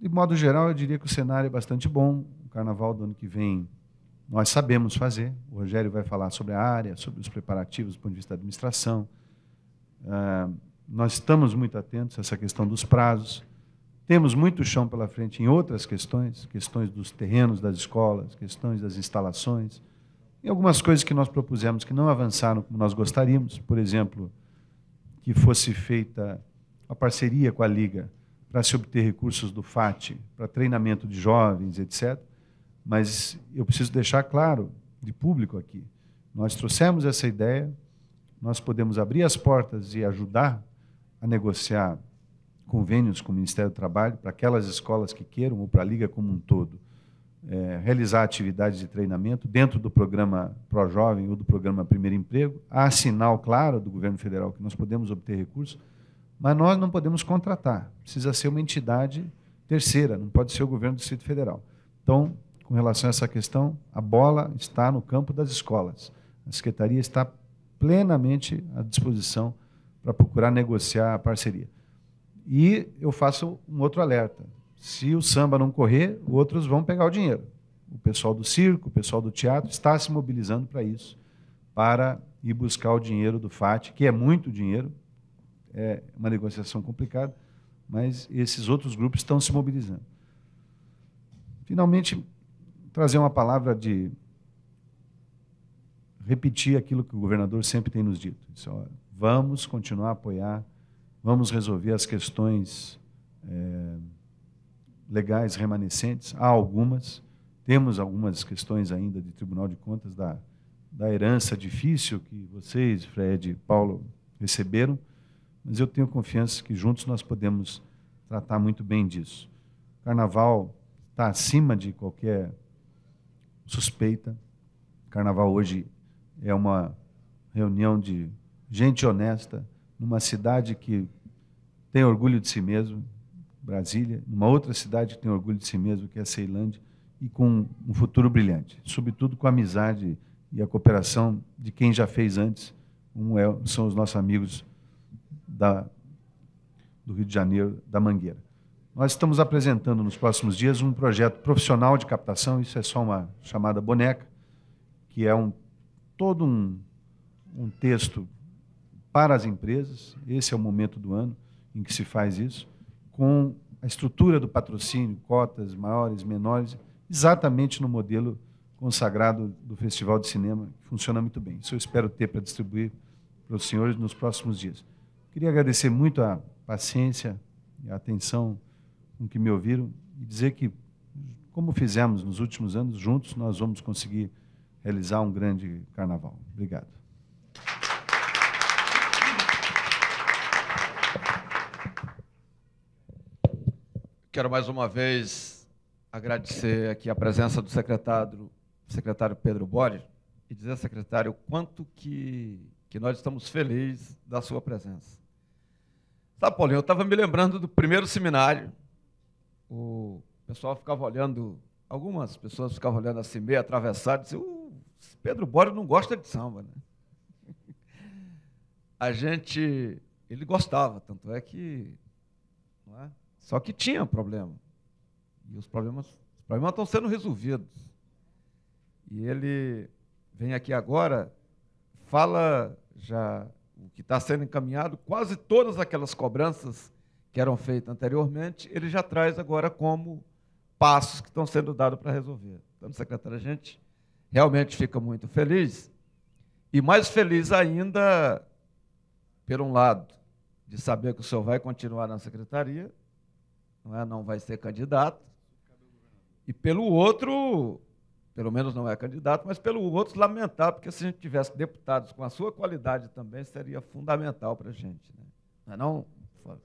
De modo geral, eu diria que o cenário é bastante bom. O Carnaval do ano que vem nós sabemos fazer. O Rogério vai falar sobre a área, sobre os preparativos do ponto de vista da administração. Nós estamos muito atentos a essa questão dos prazos. Temos muito chão pela frente em outras questões dos terrenos das escolas, questões das instalações, e algumas coisas que nós propusemos que não avançaram como nós gostaríamos, por exemplo, que fosse feita a parceria com a Liga para se obter recursos do FAT, para treinamento de jovens, etc. Mas eu preciso deixar claro, de público aqui, nós trouxemos essa ideia, nós podemos abrir as portas e ajudar a negociar convênios com o Ministério do Trabalho para aquelas escolas que queiram, ou para a Liga como um todo, realizar atividades de treinamento dentro do programa Pro-Jovem ou do programa Primeiro Emprego. Há sinal claro do governo federal que nós podemos obter recursos, mas nós não podemos contratar. Precisa ser uma entidade terceira, não pode ser o governo do Distrito Federal. Então, com relação a essa questão, a bola está no campo das escolas. A Secretaria está plenamente à disposição para procurar negociar a parceria. E eu faço um outro alerta. Se o samba não correr, outros vão pegar o dinheiro. O pessoal do circo, o pessoal do teatro está se mobilizando para isso, para ir buscar o dinheiro do FAT, que é muito dinheiro, é uma negociação complicada, mas esses outros grupos estão se mobilizando. Finalmente, trazer uma palavra de repetir aquilo que o governador sempre tem nos dito. Vamos continuar a apoiar, vamos resolver as questões legais remanescentes. Há algumas, temos algumas questões ainda de Tribunal de Contas da herança difícil que vocês, Fred e Paulo, receberam, mas eu tenho confiança que juntos nós podemos tratar muito bem disso. O Carnaval está acima de qualquer suspeita. O Carnaval hoje é uma reunião de gente honesta, numa cidade que tem orgulho de si mesmo, Brasília, numa outra cidade que tem orgulho de si mesmo, que é a Ceilândia, e com um futuro brilhante, sobretudo com a amizade e a cooperação de quem já fez antes. São os nossos amigos do Rio de Janeiro, da Mangueira. Nós estamos apresentando nos próximos dias um projeto profissional de captação, isso é só uma chamada boneca, que é todo um texto para as empresas. Esse é o momento do ano em que se faz isso, com a estrutura do patrocínio, cotas maiores, menores, exatamente no modelo consagrado do Festival de Cinema, que funciona muito bem. Isso eu espero ter para distribuir para os senhores nos próximos dias. Queria agradecer muito a paciência e a atenção com que me ouviram e dizer que, como fizemos nos últimos anos, juntos nós vamos conseguir realizar um grande carnaval. Obrigado. Quero mais uma vez agradecer aqui a presença do secretário Pedro Bori e dizer, secretário, o quanto que nós estamos felizes da sua presença. Sabe, Paulinho, eu estava me lembrando do primeiro seminário. O pessoal ficava olhando, algumas pessoas ficavam olhando assim, meio atravessado, e diziam, Pedro Bori não gosta de samba, né? Ele gostava, tanto é que... Não é? Só que tinha problema. E os problemas estão sendo resolvidos. E ele vem aqui agora, fala já o que está sendo encaminhado, quase todas aquelas cobranças que eram feitas anteriormente, ele já traz agora como passos que estão sendo dados para resolver. Então, secretário, a gente realmente fica muito feliz, e mais feliz ainda, por um lado, de saber que o senhor vai continuar na secretaria, não vai ser candidato, e pelo outro, pelo menos não é candidato, mas pelo outro, lamentar, porque se a gente tivesse deputados com a sua qualidade também, seria fundamental para a gente. Né? Não é não, Fábio?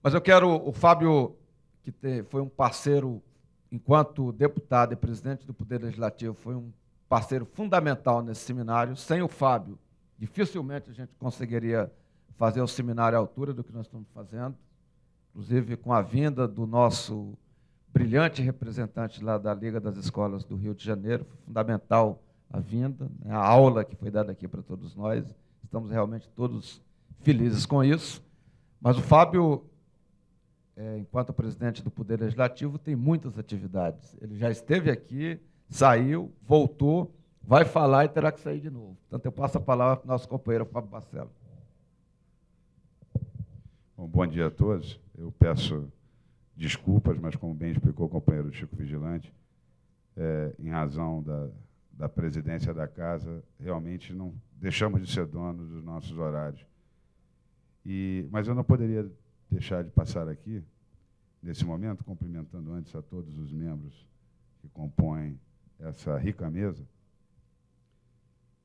Mas eu quero, o Fábio, que foi um parceiro, enquanto deputado e presidente do Poder Legislativo, foi um parceiro fundamental nesse seminário. Sem o Fábio, dificilmente a gente conseguiria fazer o seminário à altura do que nós estamos fazendo, inclusive com a vinda do nosso brilhante representante lá da Liga das Escolas do Rio de Janeiro, foi fundamental a vinda, né, a aula que foi dada aqui para todos nós, estamos realmente todos felizes com isso, mas o Fábio, enquanto presidente do Poder Legislativo, tem muitas atividades, ele já esteve aqui, saiu, voltou, vai falar e terá que sair de novo. Portanto, eu passo a palavra para o nosso companheiro Fábio Barcelos. Bom dia a todos, eu peço desculpas, mas como bem explicou o companheiro Chico Vigilante, em razão da presidência da casa, realmente não deixamos de ser donos dos nossos horários. Mas eu não poderia deixar de passar aqui, nesse momento, cumprimentando antes a todos os membros que compõem essa rica mesa,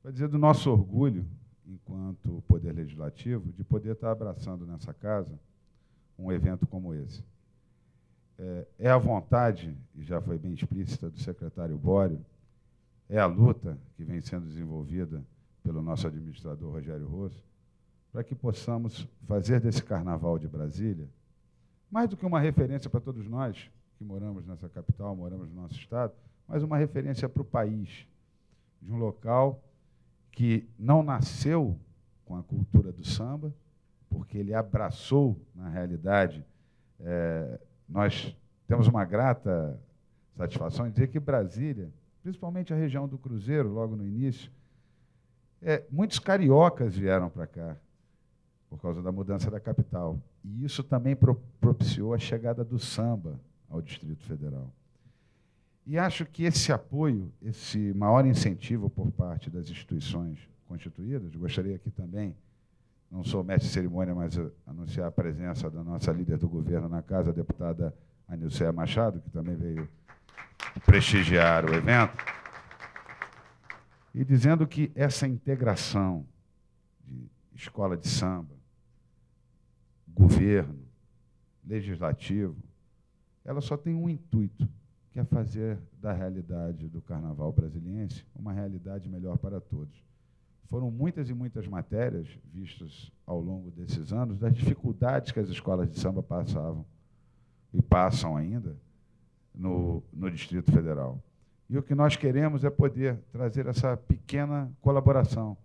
para dizer do nosso orgulho, enquanto Poder Legislativo, de poder estar abraçando nessa casa um evento como esse. É a vontade, e já foi bem explícita, do secretário Bório, é a luta que vem sendo desenvolvida pelo nosso administrador Rogério Rosso, para que possamos fazer desse Carnaval de Brasília, mais do que uma referência para todos nós que moramos nessa capital, moramos no nosso estado, mas uma referência para o país, de um local que não nasceu com a cultura do samba, porque ele abraçou, na realidade, nós temos uma grata satisfação em dizer que Brasília, principalmente a região do Cruzeiro, logo no início, muitos cariocas vieram para cá, por causa da mudança da capital. E isso também propiciou a chegada do samba ao Distrito Federal. E acho que esse apoio, esse maior incentivo por parte das instituições constituídas, gostaria aqui também, não sou mestre de cerimônia, mas anunciar a presença da nossa líder do governo na casa, a deputada Anilceia Machado, que também veio prestigiar o evento, e dizendo que essa integração de escola de samba, governo, legislativo, ela só tem um intuito, que é fazer da realidade do Carnaval brasiliense uma realidade melhor para todos. Foram muitas e muitas matérias vistas ao longo desses anos das dificuldades que as escolas de samba passavam e passam ainda no Distrito Federal. E o que nós queremos é poder trazer essa pequena colaboração.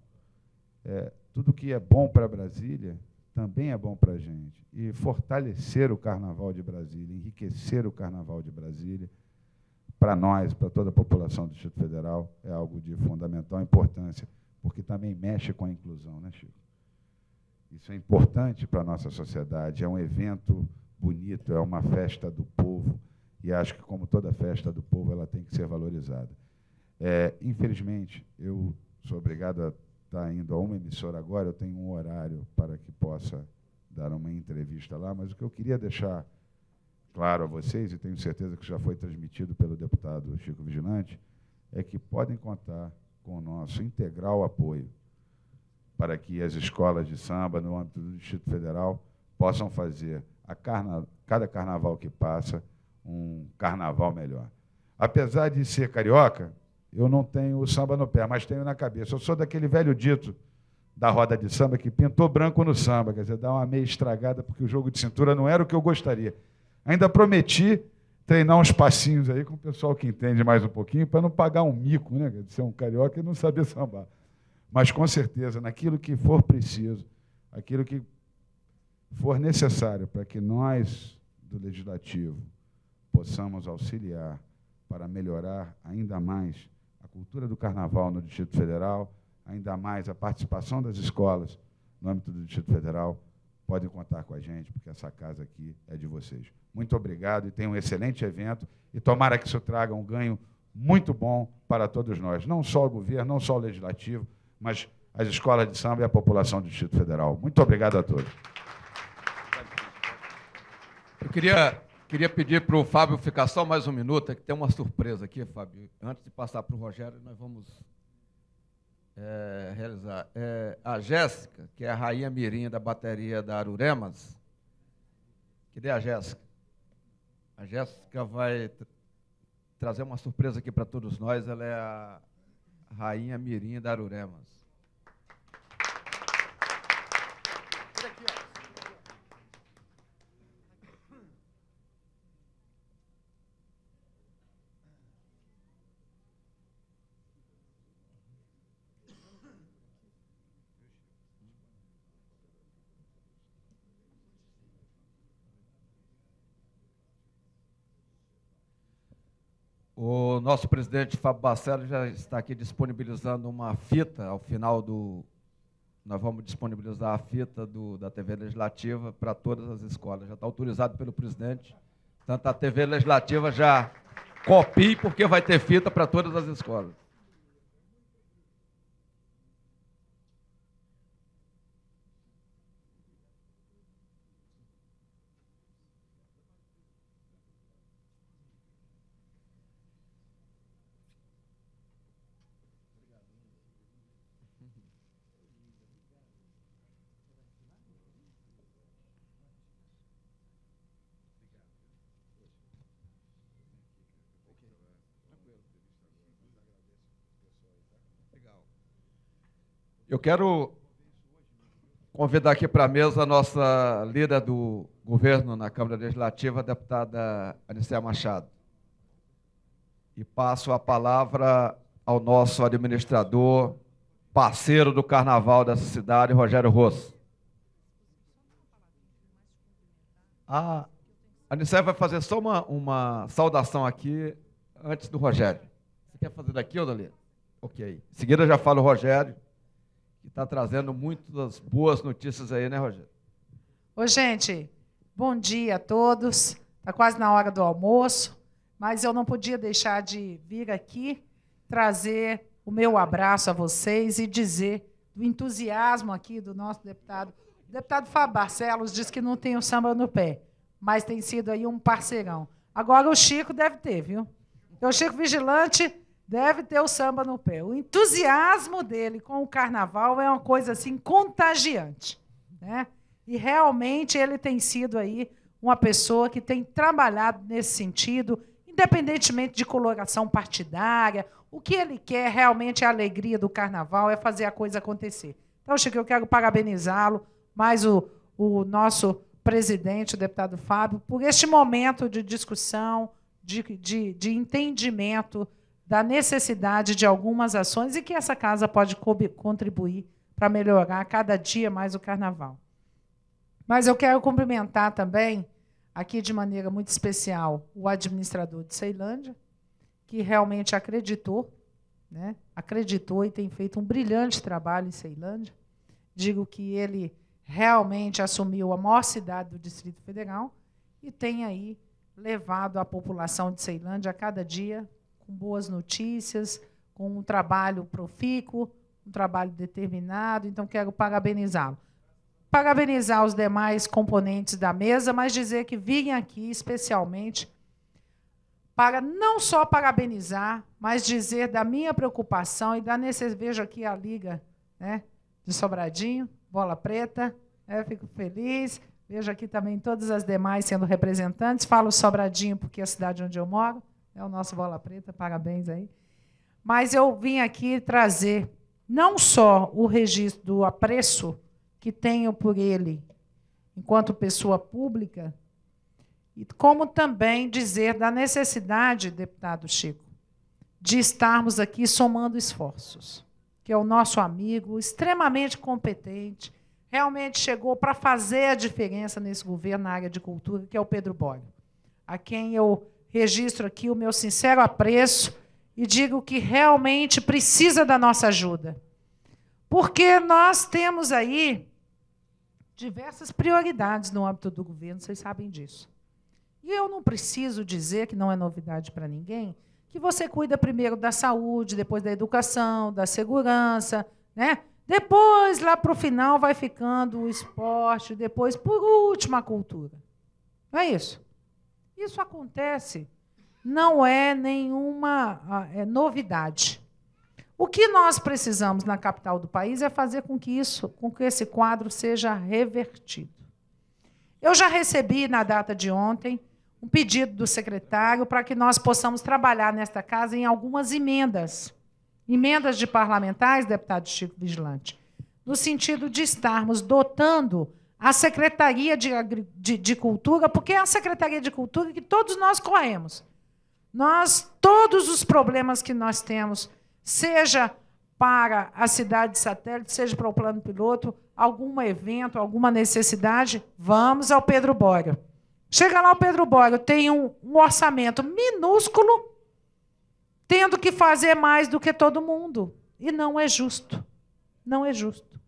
Tudo que é bom para Brasília também é bom para a gente. E fortalecer o Carnaval de Brasília, enriquecer o Carnaval de Brasília, para nós, para toda a população do Distrito Federal, é algo de fundamental importância, porque também mexe com a inclusão, né, Chico? Isso é importante para a nossa sociedade, é um evento bonito, é uma festa do povo, e acho que, como toda festa do povo, ela tem que ser valorizada. Infelizmente, eu sou obrigado a estar indo a uma emissora agora, eu tenho um horário para que possa dar uma entrevista lá, mas o que eu queria deixar claro a vocês, e tenho certeza que já foi transmitido pelo deputado Chico Vigilante, é que podem contar com o nosso integral apoio para que as escolas de samba, no âmbito do Distrito Federal, possam fazer a cada carnaval que passa, um carnaval melhor. Apesar de ser carioca, eu não tenho o samba no pé, mas tenho na cabeça. Eu sou daquele velho dito da roda de samba que pintou branco no samba, quer dizer, dá uma meia estragada, porque o jogo de cintura não era o que eu gostaria. Ainda prometi treinar uns passinhos aí com o pessoal que entende mais um pouquinho, para não pagar um mico, né, de ser um carioca e não saber sambar. Mas, com certeza, naquilo que for preciso, aquilo que for necessário para que nós, do Legislativo, possamos auxiliar para melhorar ainda mais a cultura do carnaval no Distrito Federal, ainda mais a participação das escolas no âmbito do Distrito Federal, podem contar com a gente, porque essa casa aqui é de vocês. Muito obrigado e tenham um excelente evento e tomara que isso traga um ganho muito bom para todos nós, não só o governo, não só o Legislativo, mas as escolas de samba e a população do Distrito Federal. Muito obrigado a todos. Eu queria pedir para o Fábio ficar só mais um minuto, que tem uma surpresa aqui, Fábio. Antes de passar para o Rogério, nós vamos realizar. A Jéssica, que é a rainha mirim da bateria da Aruremas. Cadê a Jéssica? A Jéssica vai trazer uma surpresa aqui para todos nós. Ela é a rainha mirim da Aruremas. O nosso presidente Fábio Barcelos já está aqui disponibilizando uma fita ao final do... Nós vamos disponibilizar a fita da TV Legislativa para todas as escolas. Já está autorizado pelo presidente. Tanto a TV Legislativa já copie, porque vai ter fita para todas as escolas. Eu quero convidar aqui para a mesa a nossa líder do governo na Câmara Legislativa, a deputada Anicea Machado. E passo a palavra ao nosso administrador, parceiro do carnaval dessa cidade, Rogério Rosso. A Anicea vai fazer só uma saudação aqui antes do Rogério. Você quer fazer daqui, ou dali? Ok. Em seguida já fala o Rogério, que está trazendo muitas boas notícias aí, né, Rogério? Ô, gente, bom dia a todos. Está quase na hora do almoço, mas eu não podia deixar de vir aqui trazer o meu abraço a vocês e dizer do entusiasmo aqui do nosso deputado. O deputado Fábio Barcelos diz que não tem o samba no pé, mas tem sido aí um parceirão. Agora o Chico deve ter, viu? O Chico Vigilante deve ter o samba no pé. O entusiasmo dele com o carnaval é uma coisa assim contagiante, né? E realmente ele tem sido aí uma pessoa que tem trabalhado nesse sentido, independentemente de coloração partidária. O que ele quer realmente é a alegria do carnaval, é fazer a coisa acontecer. Então, Chico, eu quero parabenizá-lo, mais o nosso presidente, o deputado Fábio, por este momento de discussão, de entendimento da necessidade de algumas ações e que essa casa pode contribuir para melhorar cada dia mais o carnaval. Mas eu quero cumprimentar também, aqui de maneira muito especial, o administrador de Ceilândia, que realmente acreditou, né? Acreditou e tem feito um brilhante trabalho em Ceilândia. Digo que ele realmente assumiu a maior cidade do Distrito Federal e tem aí levado a população de Ceilândia a cada dia com boas notícias, com um trabalho profícuo, um trabalho determinado. Então, quero parabenizá-lo. Parabenizar os demais componentes da mesa, mas dizer que vim aqui especialmente para não só parabenizar, mas dizer da minha preocupação e da necessidade. Vejo aqui a Liga, né, de Sobradinho, Bola Preta, fico feliz. Vejo aqui também todas as demais sendo representantes. Falo Sobradinho porque é a cidade onde eu moro. É o nosso Bola Preta, parabéns aí. Mas eu vim aqui trazer não só o registro do apreço que tenho por ele enquanto pessoa pública, como também dizer da necessidade, deputado Chico, de estarmos aqui somando esforços, que é o nosso amigo, extremamente competente, realmente chegou para fazer a diferença nesse governo na área de cultura, que é o Pedro Boglio, a quem eu registro aqui o meu sincero apreço e digo que realmente precisa da nossa ajuda. Porque nós temos aí diversas prioridades no âmbito do governo, vocês sabem disso. E eu não preciso dizer, que não é novidade para ninguém, que você cuida primeiro da saúde, depois da educação, da segurança, né? Depois, lá para o final, vai ficando o esporte, depois, por último, a cultura. Não é isso? Isso acontece, não é nenhuma novidade. O que nós precisamos na capital do país é fazer com que esse quadro seja revertido. Eu já recebi, na data de ontem, um pedido do secretário para que nós possamos trabalhar nesta casa em algumas emendas. Emendas de parlamentares, deputado Chico Vigilante, no sentido de estarmos dotando a Secretaria de Cultura, porque é a Secretaria de Cultura que todos nós corremos. Todos os problemas que nós temos, seja para a cidade de satélite, seja para o plano piloto, algum evento, alguma necessidade, vamos ao Pedro Boglio. Chega lá o Pedro Boglio, tem um orçamento minúsculo, tendo que fazer mais do que todo mundo. E não é justo. Não é justo.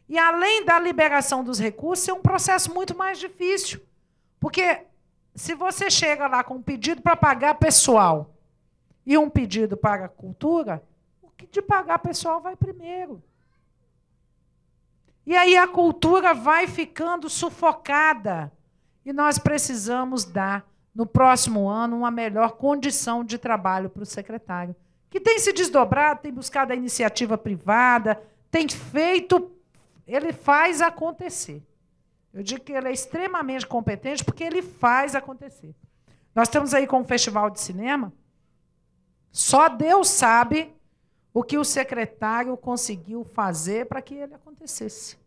E, além da liberação dos recursos, é um processo muito mais difícil. Porque, se você chega lá com um pedido para pagar pessoal e um pedido para a cultura, o que de pagar pessoal vai primeiro. E aí a cultura vai ficando sufocada. E nós precisamos dar, no próximo ano, uma melhor condição de trabalho para o secretário, que tem se desdobrado, tem buscado a iniciativa privada, tem feito, ele faz acontecer. Eu digo que ele é extremamente competente porque ele faz acontecer. Nós estamos aí com um festival de cinema, só Deus sabe o que o secretário conseguiu fazer para que ele acontecesse.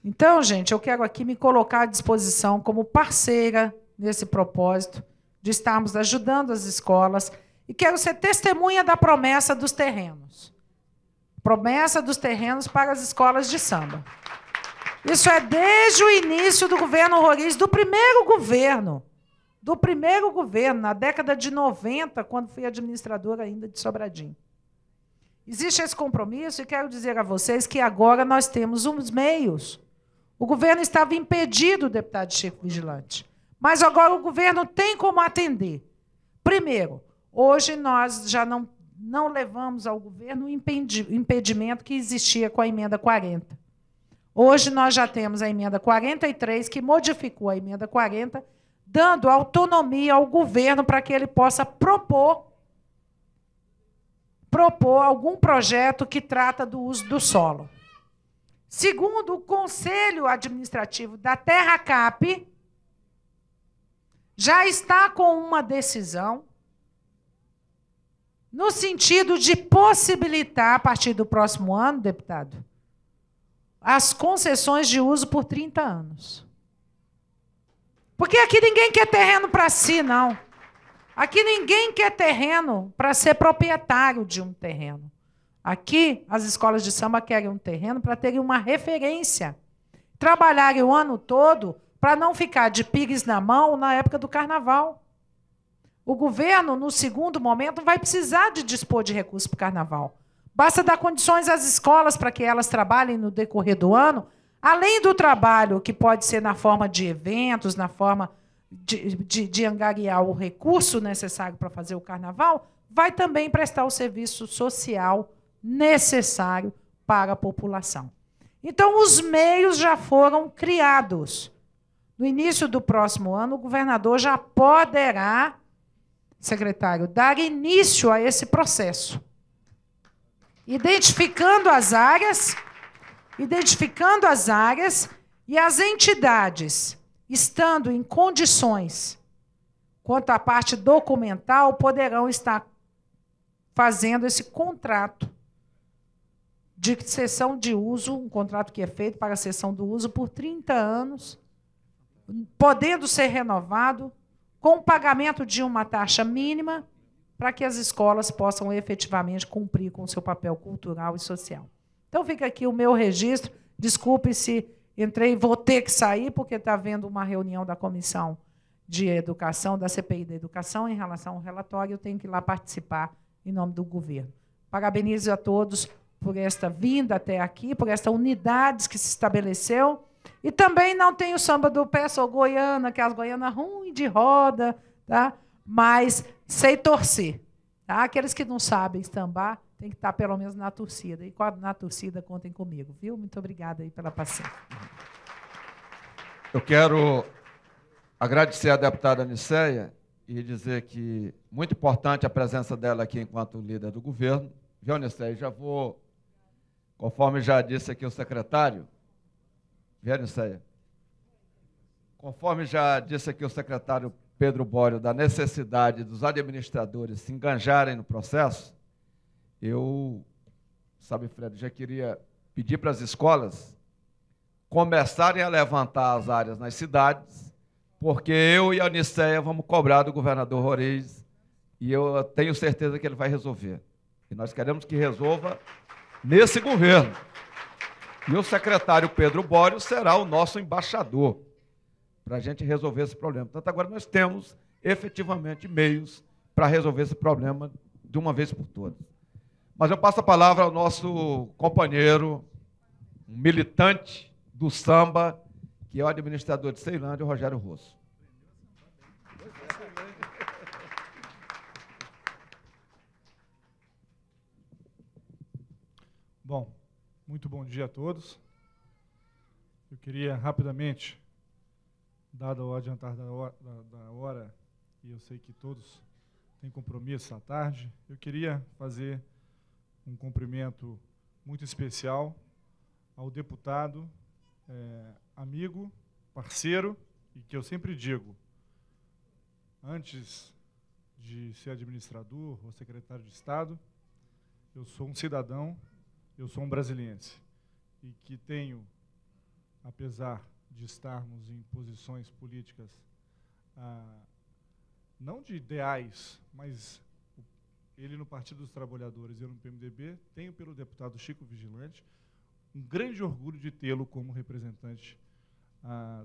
Então, gente, eu quero aqui me colocar à disposição como parceira nesse propósito de estarmos ajudando as escolas e quero ser testemunha da promessa dos terrenos. Promessa dos terrenos para as escolas de samba. Isso é desde o início do governo Roriz, do primeiro governo, na década de 90, quando fui administradora ainda de Sobradinho. Existe esse compromisso e quero dizer a vocês que agora nós temos uns meios. O governo estava impedido, deputado Chico Vigilante, mas agora o governo tem como atender. Primeiro, hoje nós já não levamos ao governo o impedimento que existia com a emenda 40. Hoje nós já temos a emenda 43, que modificou a emenda 40, dando autonomia ao governo para que ele possa propor algum projeto que trata do uso do solo. Segundo o Conselho Administrativo da TerraCap, já está com uma decisão no sentido de possibilitar, a partir do próximo ano, deputado, as concessões de uso por 30 anos. Porque aqui ninguém quer terreno para si, não. Aqui ninguém quer terreno para ser proprietário de um terreno. Aqui, as escolas de samba querem um terreno para terem uma referência. Trabalharem o ano todo para não ficar de pires na mão na época do carnaval. O governo, no segundo momento, vai precisar de dispor de recursos para o carnaval. Basta dar condições às escolas para que elas trabalhem no decorrer do ano, além do trabalho que pode ser na forma de eventos, na forma de angariar o recurso necessário para fazer o carnaval, vai também prestar o serviço social necessário para a população. Então, os meios já foram criados. No início do próximo ano, o governador já poderá, secretário, dar início a esse processo, identificando as áreas E as entidades, estando em condições, quanto à parte documental, poderão estar fazendo esse contrato de cessão de uso, um contrato que é feito para a cessão do uso por 30 anos, podendo ser renovado, com o pagamento de uma taxa mínima, para que as escolas possam efetivamente cumprir com o seu papel cultural e social. Então, fica aqui o meu registro. Desculpe se entrei, vou ter que sair, porque está havendo uma reunião da Comissão de Educação, da CPI da Educação, em relação ao relatório, eu tenho que ir lá participar em nome do governo. Parabenizo a todos por esta vinda até aqui, por esta unidade que se estabeleceu. E também não tem o samba do pé, sou goiana, que é as goianas ruins de roda, tá? Mas sei torcer. Tá? Aqueles que não sabem sambar, tem que estar pelo menos na torcida. E na torcida, contem comigo, viu? Muito obrigada aí pela paciência. Eu quero agradecer à deputada Nicéia e dizer que muito importante a presença dela aqui enquanto líder do governo. Viu, Nicéia? Já vou, conforme já disse aqui o secretário, viu, Nicéia? Conforme já disse aqui o secretário Pedro Bório, da necessidade dos administradores se enganjarem no processo, eu, sabe, Fred, já queria pedir para as escolas começarem a levantar as áreas nas cidades, porque eu e a Nicéia vamos cobrar do governador Roriz e eu tenho certeza que ele vai resolver. E nós queremos que resolva nesse governo. E o secretário Pedro Bório será o nosso embaixador para a gente resolver esse problema. Portanto, agora nós temos efetivamente meios para resolver esse problema de uma vez por todas. Mas eu passo a palavra ao nosso companheiro, um militante do samba, que é o administrador de Ceilândia, o Rogério Rosso. Bom, muito bom dia a todos. Eu queria rapidamente, dado o adiantar da hora, e eu sei que todos têm compromisso à tarde, eu queria fazer um cumprimento muito especial ao deputado, amigo, parceiro, e que eu sempre digo, antes de ser administrador ou secretário de Estado, eu sou um cidadão, eu sou um brasiliense, e que tenho, apesar de estarmos em posições políticas, não de ideais, mas ele no Partido dos Trabalhadores e eu no PMDB, tenho pelo deputado Chico Vigilante um grande orgulho de tê-lo como representante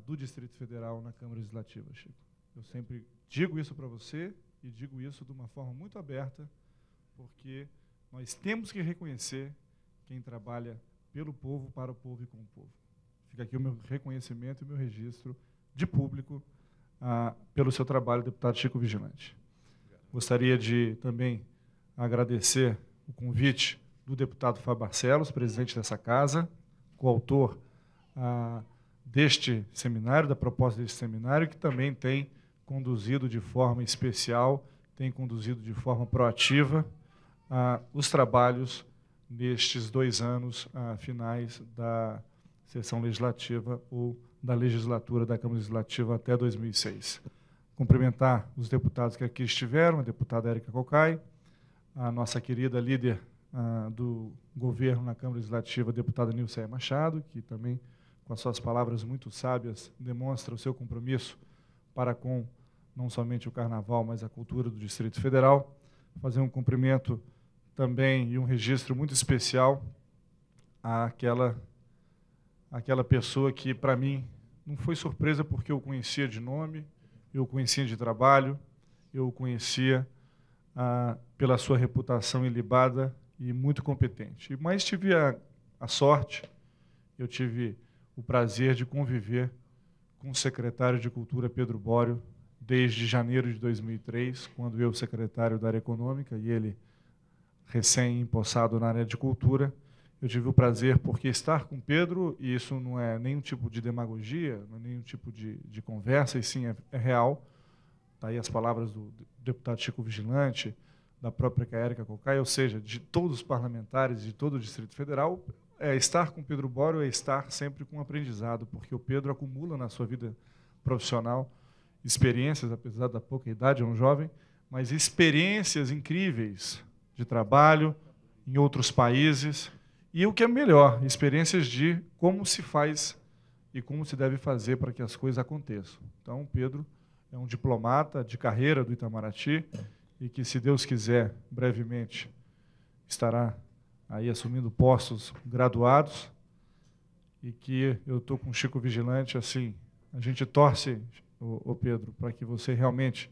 do Distrito Federal na Câmara Legislativa, Chico. Eu sempre digo isso para você e digo isso de uma forma muito aberta, porque nós temos que reconhecer quem trabalha pelo povo, para o povo e com o povo. Fica aqui o meu reconhecimento e o meu registro de público pelo seu trabalho, deputado Chico Vigilante. Gostaria de também agradecer o convite do deputado Fábio Barcelos, presidente dessa casa, coautor deste seminário, da proposta deste seminário, que também tem conduzido de forma especial, tem conduzido de forma proativa os trabalhos nestes 2 anos finais da sessão legislativa ou da legislatura da Câmara Legislativa até 2006. Cumprimentar os deputados que aqui estiveram, a deputada Érica Cocai, a nossa querida líder do governo na Câmara Legislativa, a deputada Nilceia Machado, que também, com as suas palavras muito sábias, demonstra o seu compromisso para com não somente o Carnaval, mas a cultura do Distrito Federal. Fazer um cumprimento também e um registro muito especial àquela pessoa que, para mim, não foi surpresa porque eu o conhecia de nome, eu o conhecia de trabalho, eu o conhecia pela sua reputação ilibada e muito competente. Mas tive a sorte, eu tive o prazer de conviver com o secretário de Cultura, Pedro Bório, desde janeiro de 2003, quando eu, secretário da área econômica, e ele recém-empossado na área de cultura. Eu tive o prazer, porque estar com Pedro, e isso não é nenhum tipo de demagogia, não é nenhum tipo de conversa, e sim é real. Está aí as palavras do deputado Chico Vigilante, da própria Érica Cocai, ou seja, de todos os parlamentares de todo o Distrito Federal, estar com o Pedro Bório é estar sempre com aprendizado, porque o Pedro acumula na sua vida profissional experiências, apesar da pouca idade, é um jovem, mas experiências incríveis de trabalho em outros países e, o que é melhor, experiências de como se faz e como se deve fazer para que as coisas aconteçam. Então, o Pedro é um diplomata de carreira do Itamaraty e que, se Deus quiser, brevemente estará aí assumindo postos graduados e que eu estou com o Chico Vigilante, assim, a gente torce, ô Pedro, para que você realmente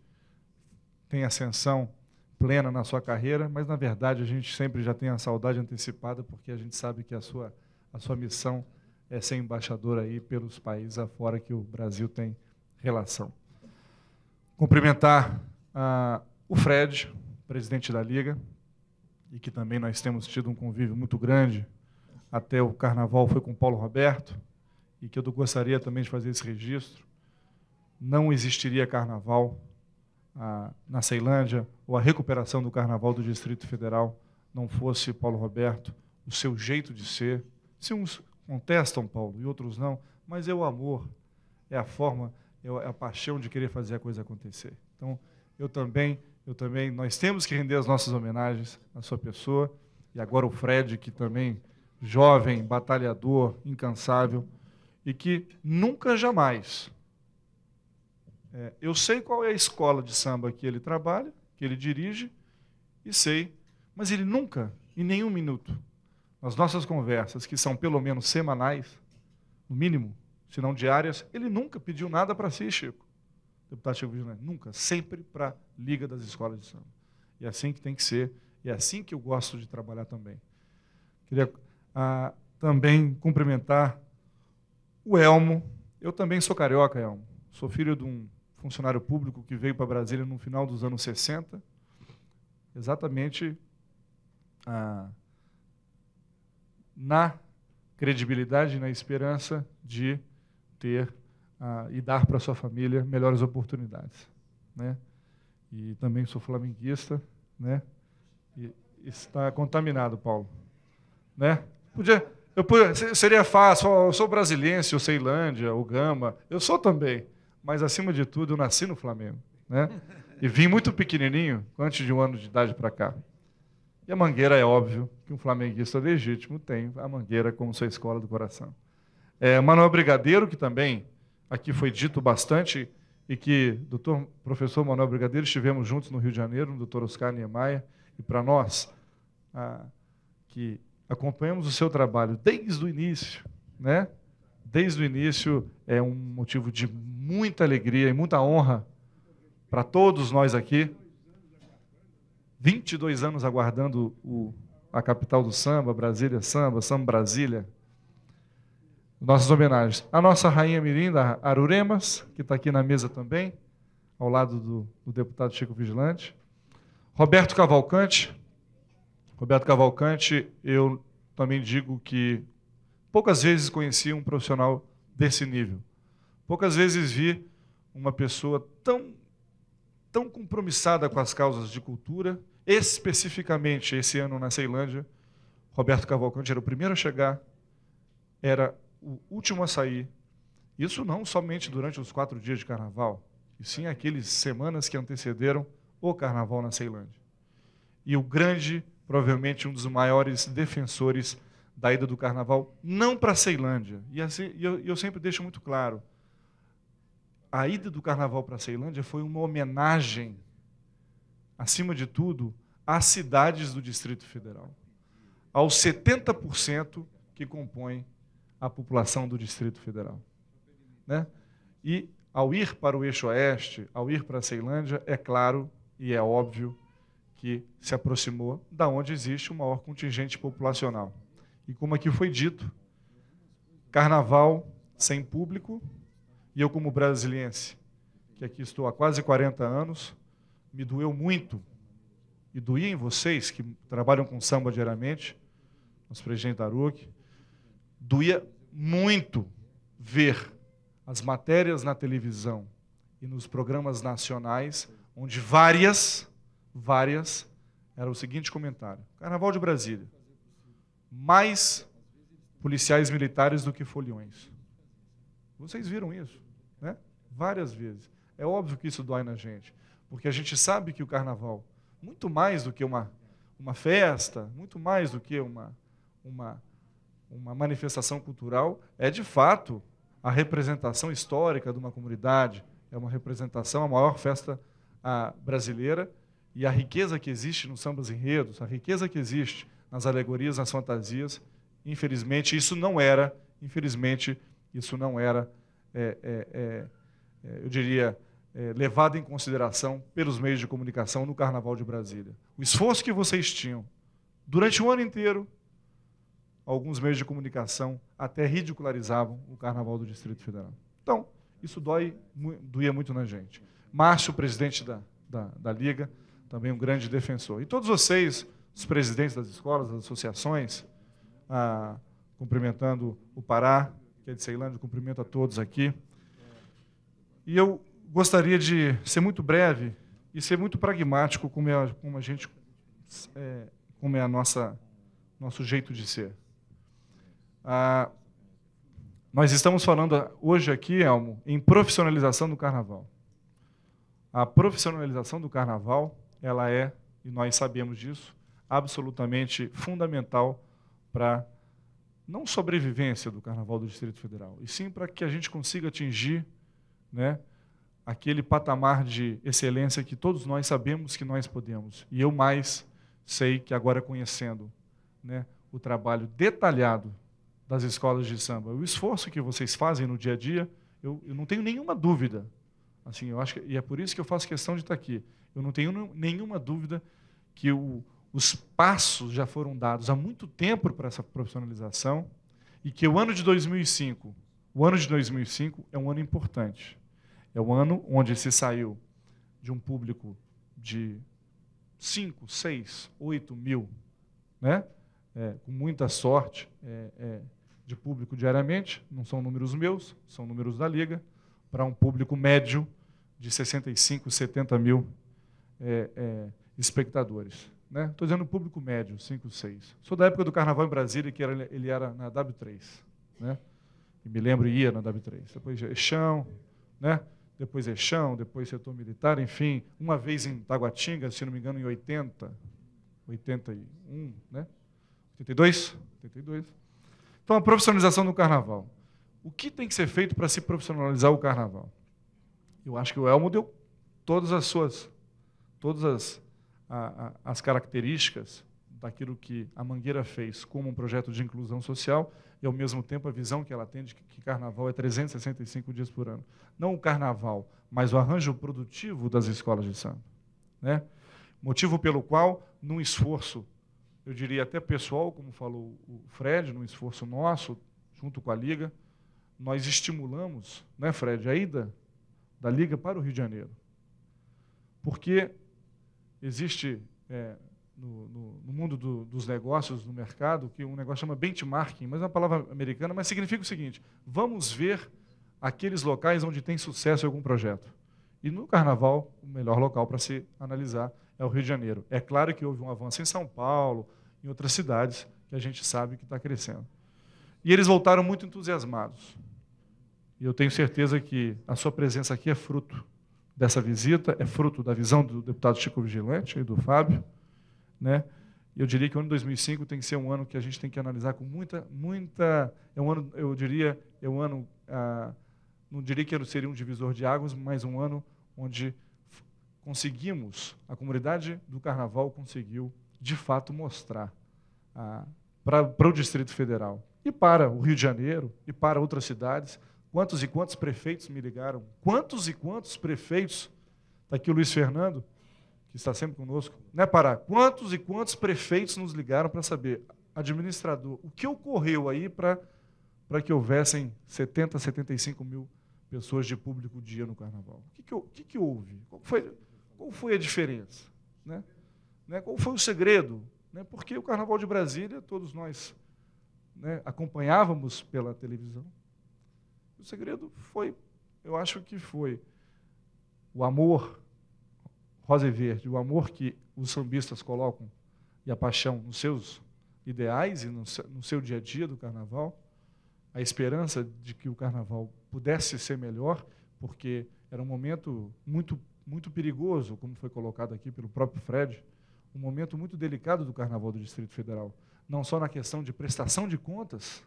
tenha ascensão plena na sua carreira, mas, na verdade, a gente sempre já tem a saudade antecipada, porque a gente sabe que a sua missão é ser embaixador aí pelos países afora que o Brasil tem relação. Cumprimentar o Fred, presidente da Liga, e que também nós temos tido um convívio muito grande, até o Carnaval foi com o Paulo Roberto, e que eu gostaria também de fazer esse registro. Não existiria Carnaval na Ceilândia, ou a recuperação do Carnaval do Distrito Federal, não fosse Paulo Roberto, o seu jeito de ser. Se uns contestam, Paulo, e outros não, mas é o amor, é a forma, é a paixão de querer fazer a coisa acontecer. Então, eu também, nós temos que render as nossas homenagens à sua pessoa, e agora o Fred, que também, jovem, batalhador, incansável, e que nunca, jamais... eu sei qual é a escola de samba que ele trabalha, que ele dirige, e sei, mas ele nunca, em nenhum minuto, nas nossas conversas, que são pelo menos semanais, no mínimo, se não diárias, ele nunca pediu nada para si, Chico. Deputado Chico Vigilante, nunca, sempre para a Liga das Escolas de Samba. E é assim que tem que ser, e é assim que eu gosto de trabalhar também. Queria também cumprimentar o Elmo. Eu também sou carioca, Elmo. Sou filho de um funcionário público que veio para Brasília no final dos anos 60, exatamente na credibilidade e na esperança de ter e dar para a sua família melhores oportunidades, né? E também sou flamenguista, né? E está contaminado, Paulo, né? Seria fácil, eu sou brasiliense, o Ceilândia, o Gama, eu sou também, mas acima de tudo eu nasci no Flamengo, né? E vim muito pequenininho, antes de 1 ano de idade para cá. E a Mangueira é óbvio que um flamenguista legítimo tem a Mangueira como sua escola do coração. Manuel Brigadeiro, que também aqui foi dito bastante, e que professor Manuel Brigadeiro estivemos juntos no Rio de Janeiro, no Dr. Oscar Niemeyer, e para nós, que acompanhamos o seu trabalho desde o início, né? Desde o início é um motivo de muita alegria e muita honra para todos nós aqui. 22 anos aguardando a capital do samba, Brasília Samba, Samba Brasília. Nossas homenagens. A nossa rainha Mirim, da Aruremas, que está aqui na mesa também, ao lado do deputado Chico Vigilante. Roberto Cavalcante. Roberto Cavalcante, eu também digo que poucas vezes conheci um profissional desse nível. Poucas vezes vi uma pessoa tão compromissada com as causas de cultura, especificamente esse ano na Ceilândia. Roberto Cavalcante era o primeiro a chegar, era o último a sair. Isso não somente durante os 4 dias de Carnaval, e sim aquelas semanas que antecederam o Carnaval na Ceilândia. E o grande, provavelmente um dos maiores defensores da ida do Carnaval, não para a Ceilândia. E assim, eu sempre deixo muito claro, a ida do Carnaval para a Ceilândia foi uma homenagem, acima de tudo, às cidades do Distrito Federal, aos 70% que compõem a população do Distrito Federal, né? E, ao ir para o Eixo Oeste, ao ir para a Ceilândia, é claro e é óbvio que se aproximou da onde existe o maior contingente populacional. E, como aqui foi dito, Carnaval sem público, e eu, como brasiliense, que aqui estou há quase 40 anos, me doeu muito, e doía em vocês, que trabalham com samba diariamente, nosso presidente Aruque, doía muito ver as matérias na televisão e nos programas nacionais, onde várias, era o seguinte comentário: Carnaval de Brasília, mais policiais militares do que foliões. Vocês viram isso, né? Várias vezes. É óbvio que isso dói na gente, porque a gente sabe que o carnaval, muito mais do que uma festa, muito mais do que uma manifestação cultural, é de fato a representação histórica de uma comunidade, é uma representação, a maior festa brasileira, e a riqueza que existe nos sambas enredos, a riqueza que existe nas alegorias, nas fantasias, infelizmente isso não era, eu diria, levado em consideração pelos meios de comunicação no Carnaval de Brasília. O esforço que vocês tinham durante o ano inteiro, alguns meios de comunicação até ridicularizavam o Carnaval do Distrito Federal. Então, isso doía muito na gente. Márcio, presidente da Liga, também um grande defensor. E todos vocês, os presidentes das escolas, das associações, cumprimentando o Pará, que é de Ceilândia, cumprimento a todos aqui. E eu gostaria de ser muito breve e ser muito pragmático como é nosso jeito de ser. Nós estamos falando hoje aqui, Elmo, em profissionalização do Carnaval. A profissionalização do Carnaval, ela é, e nós sabemos disso, absolutamente fundamental para não sobrevivência do Carnaval do Distrito Federal, e sim para que a gente consiga atingir, né, aquele patamar de excelência que todos nós sabemos que nós podemos. E eu mais sei que agora conhecendo, né, o trabalho detalhado das escolas de samba, o esforço que vocês fazem no dia a dia, eu não tenho nenhuma dúvida. Assim, eu acho e é por isso que eu faço questão de estar aqui. Eu não tenho nenhuma dúvida que os passos já foram dados há muito tempo para essa profissionalização e que o ano de 2005 é um ano importante. É o ano onde se saiu de um público de 5, 6, 8 mil, né? Com muita sorte de público diariamente, não são números meus, são números da Liga, para um público médio de 65, 70 mil espectadores. Estou dizendo público médio, 5, 6. Sou da época do Carnaval em Brasília, que ele era na W3. Né? E me lembro, ia na W3. Depois Eixão, né? Depois Eixão, depois setor militar, enfim, uma vez em Taguatinga, se não me engano, em 81, né? 82? Então, a profissionalização do Carnaval. O que tem que ser feito para se profissionalizar o Carnaval? Eu acho que o Elmo deu todas as características daquilo que a Mangueira fez como um projeto de inclusão social e, ao mesmo tempo, a visão que ela tem de que Carnaval é 365 dias por ano. Não o Carnaval, mas o arranjo produtivo das escolas de samba. Né? Motivo pelo qual, num esforço, eu diria até pessoal, como falou o Fred, num esforço nosso, junto com a Liga, nós estimulamos, né, Fred, a ida da Liga para o Rio de Janeiro. Porque existe no mundo dos negócios, no mercado, que um negócio chama benchmarking, mas é uma palavra americana, mas significa o seguinte: vamos ver aqueles locais onde tem sucesso em algum projeto. E no Carnaval, o melhor local para se analisar é o Rio de Janeiro. É claro que houve um avanço em São Paulo, em outras cidades, que a gente sabe que está crescendo. E eles voltaram muito entusiasmados. E eu tenho certeza que a sua presença aqui é fruto dessa visita, é fruto da visão do deputado Chico Vigilante e do Fábio. Né? E eu diria que o ano de 2005 tem que ser um ano que a gente tem que analisar com muita... É um ano, eu diria, não diria que seria um divisor de águas, mas um ano onde a comunidade do Carnaval conseguiu, de fato, mostrar para o Distrito Federal e para o Rio de Janeiro e para outras cidades. Quantos e quantos prefeitos me ligaram? Quantos e quantos prefeitos? Está aqui o Luiz Fernando, que está sempre conosco. Né, Pará? Quantos e quantos prefeitos nos ligaram para saber, administrador, o que ocorreu aí para que houvessem 70, 75 mil pessoas de público dia no Carnaval? O que houve? Qual foi a diferença? Né? Qual foi o segredo? Né? Porque o Carnaval de Brasília, todos nós, né, acompanhávamos pela televisão. O segredo foi, eu acho que foi o amor rosa e verde, o amor que os sambistas colocam e a paixão nos seus ideais e no seu dia a dia do Carnaval, a esperança de que o Carnaval pudesse ser melhor, porque era um momento muito perigoso, como foi colocado aqui pelo próprio Fred, um momento muito delicado do Carnaval do Distrito Federal, não só na questão de prestação de contas,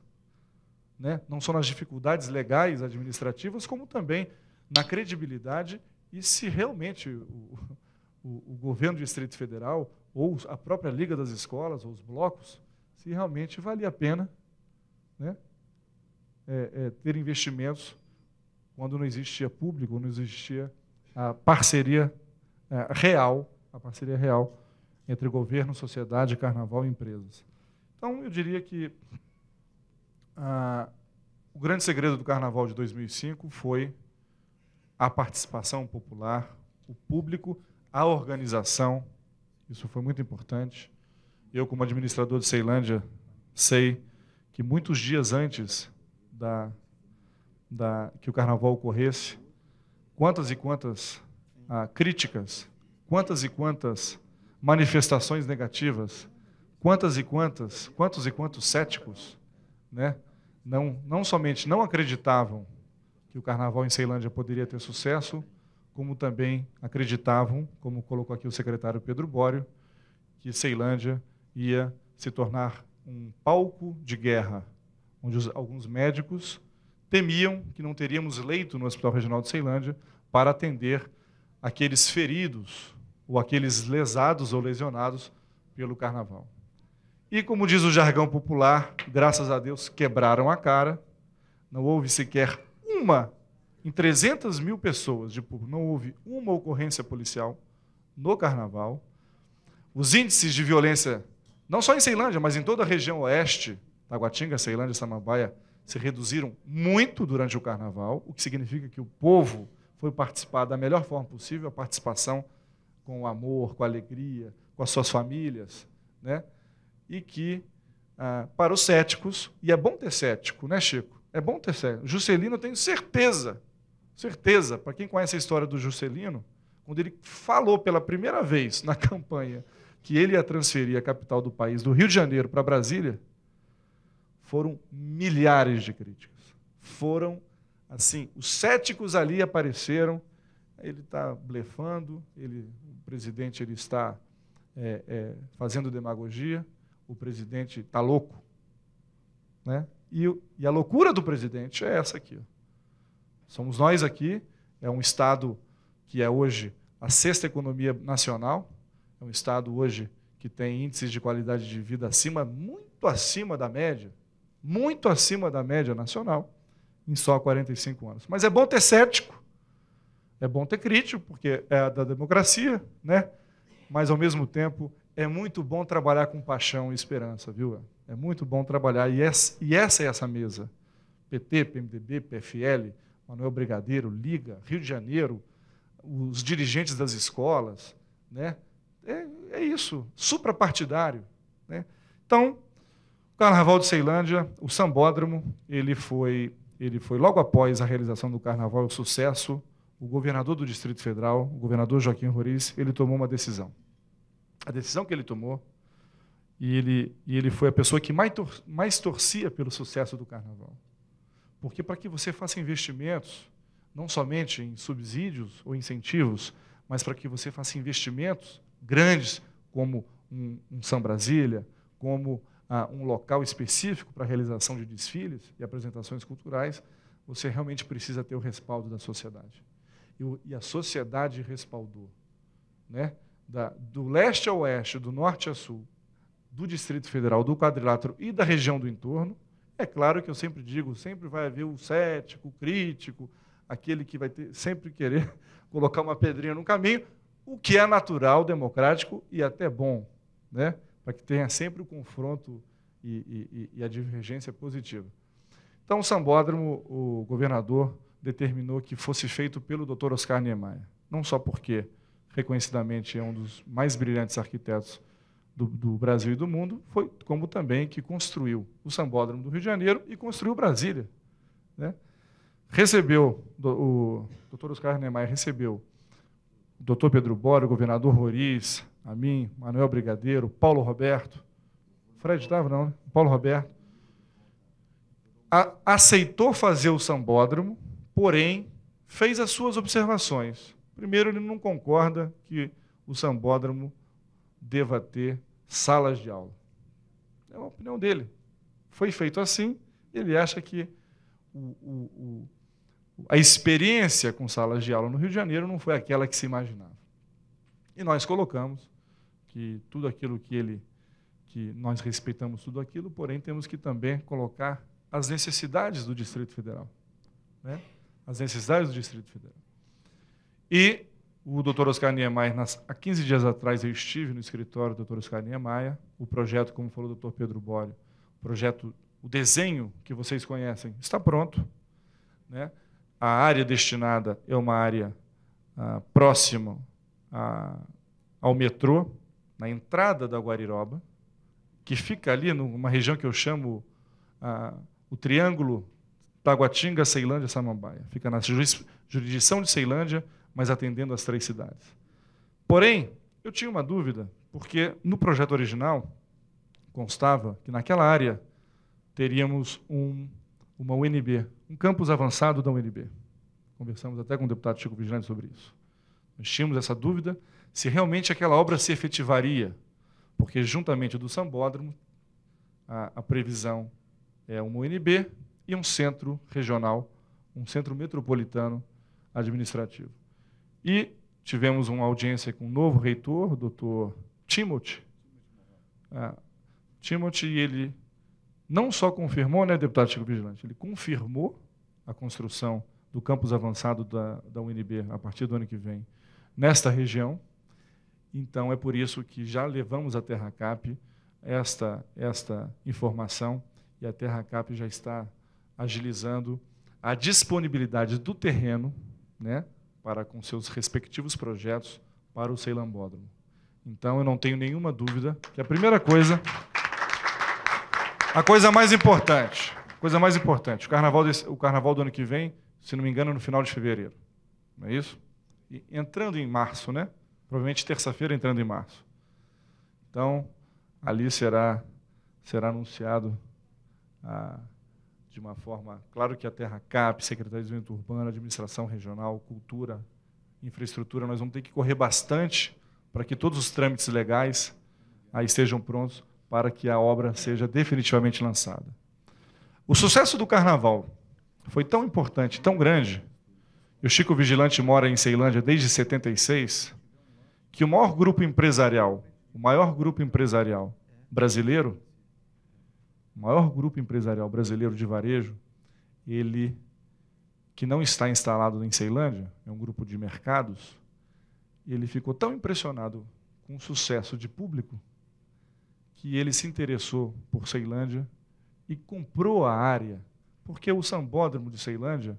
né, não só nas dificuldades legais, administrativas, como também na credibilidade e se realmente o governo do Distrito Federal, ou a própria Liga das Escolas, ou os blocos, se realmente valia a pena, né, ter investimentos quando não existia público, não existia a parceria real entre governo, sociedade, carnaval e empresas. Então, eu diria que o grande segredo do Carnaval de 2005 foi a participação popular, o público, a organização. Isso foi muito importante. Eu, como administrador de Ceilândia, sei que muitos dias antes que o Carnaval ocorresse, quantas e quantas críticas, quantas e quantas manifestações negativas, quantos e quantos céticos, né, não somente não acreditavam que o Carnaval em Ceilândia poderia ter sucesso, como também acreditavam, como colocou aqui o secretário Pedro Bório, que Ceilândia ia se tornar um palco de guerra, onde alguns médicos temiam que não teríamos leito no Hospital Regional de Ceilândia para atender aqueles feridos ou aqueles lesados ou lesionados pelo Carnaval. E, como diz o jargão popular, graças a Deus, quebraram a cara, não houve sequer em 300 mil pessoas, não houve uma ocorrência policial no Carnaval. Os índices de violência, não só em Ceilândia, mas em toda a região oeste, Taguatinga, Ceilândia, Samambaia, se reduziram muito durante o Carnaval, o que significa que o povo foi participar da melhor forma possível, a participação com o amor, com a alegria, com as suas famílias, né? E que, para os céticos, e é bom ter cético, né, Chico? É bom ter cético. Juscelino, eu tenho certeza, para quem conhece a história do Juscelino, quando ele falou pela primeira vez na campanha que ele ia transferir a capital do país, do Rio de Janeiro para Brasília, foram milhares de críticas. Foram, assim, os céticos ali apareceram, ele está blefando, o presidente está fazendo demagogia, o presidente está louco. Né? E a loucura do presidente é essa aqui. Ó. Somos nós aqui, é um Estado que é hoje a 6ª economia nacional, é um Estado hoje que tem índices de qualidade de vida muito acima da média nacional, em só 45 anos. Mas é bom ter cético, é bom ter crítico, porque é da democracia, né? Mas, ao mesmo tempo, é muito bom trabalhar com paixão e esperança, viu? É muito bom trabalhar, e essa é essa mesa. PT, PMDB, PFL, Manuel Brigadeiro, Liga, Rio de Janeiro, os dirigentes das escolas, né? É isso, suprapartidário. Né? Então, o Carnaval de Ceilândia, o Sambódromo, ele foi logo após a realização do Carnaval, o sucesso, o governador do Distrito Federal, o governador Joaquim Roriz, ele tomou uma decisão. A decisão que ele tomou, e ele foi a pessoa que mais torcia pelo sucesso do Carnaval. Porque para que você faça investimentos, não somente em subsídios ou incentivos, mas para que você faça investimentos grandes, como um São Brasília, como um local específico para a realização de desfiles e apresentações culturais, você realmente precisa ter o respaldo da sociedade. E a sociedade respaldou. Né? Do leste a oeste, do norte a sul, do Distrito Federal, do quadrilátero e da região do entorno. É claro que eu sempre digo, sempre vai haver o cético, o crítico, aquele que vai sempre querer colocar uma pedrinha no caminho, o que é natural, democrático e até bom, né? Para que tenha sempre o confronto e a divergência positiva. Então, o Sambódromo, o governador determinou que fosse feito pelo Dr. Oscar Niemeyer, não só porque, reconhecidamente, é um dos mais brilhantes arquitetos do Brasil e do mundo, como também que construiu o Sambódromo do Rio de Janeiro e construiu Brasília. Né? O Dr. Oscar Niemeyer recebeu o Dr. Pedro Bório, o governador Roriz, a mim, Manuel Brigadeiro, Paulo Roberto, Fred estava, não, né? Paulo Roberto, aceitou fazer o sambódromo, porém fez as suas observações. Primeiro, ele não concorda que o sambódromo deva ter salas de aula. É uma opinião dele. Foi feito assim, ele acha que a experiência com salas de aula no Rio de Janeiro não foi aquela que se imaginava. E nós colocamos que tudo aquilo que nós respeitamos tudo aquilo, porém temos que também colocar as necessidades do Distrito Federal, né? As necessidades do Distrito Federal. E o Dr. Oscar Niemeyer, há 15 dias atrás, eu estive no escritório do Dr. Oscar Niemeyer, o projeto, como falou o Dr. Pedro Bollio, o desenho que vocês conhecem, está pronto, né? A área destinada é uma área próxima ao metrô, na entrada da Guariroba, que fica ali numa região que eu chamo o Triângulo Taguatinga, Ceilândia, Samambaia. Fica na jurisdição de Ceilândia, mas atendendo as 3 cidades. Porém, eu tinha uma dúvida, porque no projeto original constava que naquela área teríamos uma UNB, um campus avançado da UNB. Conversamos até com o deputado Chico Vigilante sobre isso. Nós tínhamos essa dúvida se realmente aquela obra se efetivaria, porque juntamente do sambódromo, a previsão é uma UNB e um centro regional, um centro metropolitano administrativo. E tivemos uma audiência com o novo reitor, o doutor Timothy. Timothy, ele não só confirmou, né, deputado Chico Vigilante, ele confirmou a construção do campus avançado da UNB a partir do ano que vem nesta região. Então, é por isso que já levamos à Terracap esta informação, e a Terracap já está agilizando a disponibilidade do terreno, né, para com seus respectivos projetos para o Ceilambódromo. Então, eu não tenho nenhuma dúvida que a primeira coisa, a coisa mais importante, o carnaval do ano que vem, se não me engano, no final de fevereiro. Não é isso? E entrando em março, né? Provavelmente terça-feira entrando em março. Então, ali será anunciado de uma forma... Claro que a Terracap, Secretaria de Desenvolvimento Urbano, Administração Regional, Cultura, Infraestrutura, nós vamos ter que correr bastante para que todos os trâmites legais aí estejam prontos para que a obra seja definitivamente lançada. O sucesso do Carnaval foi tão importante, tão grande, e o Chico Vigilante mora em Ceilândia desde 76, que o maior grupo empresarial brasileiro, de varejo, ele, que não está instalado em Ceilândia, é um grupo de mercados, ele ficou tão impressionado com o sucesso de público que ele se interessou por Ceilândia e comprou a área, porque o sambódromo de Ceilândia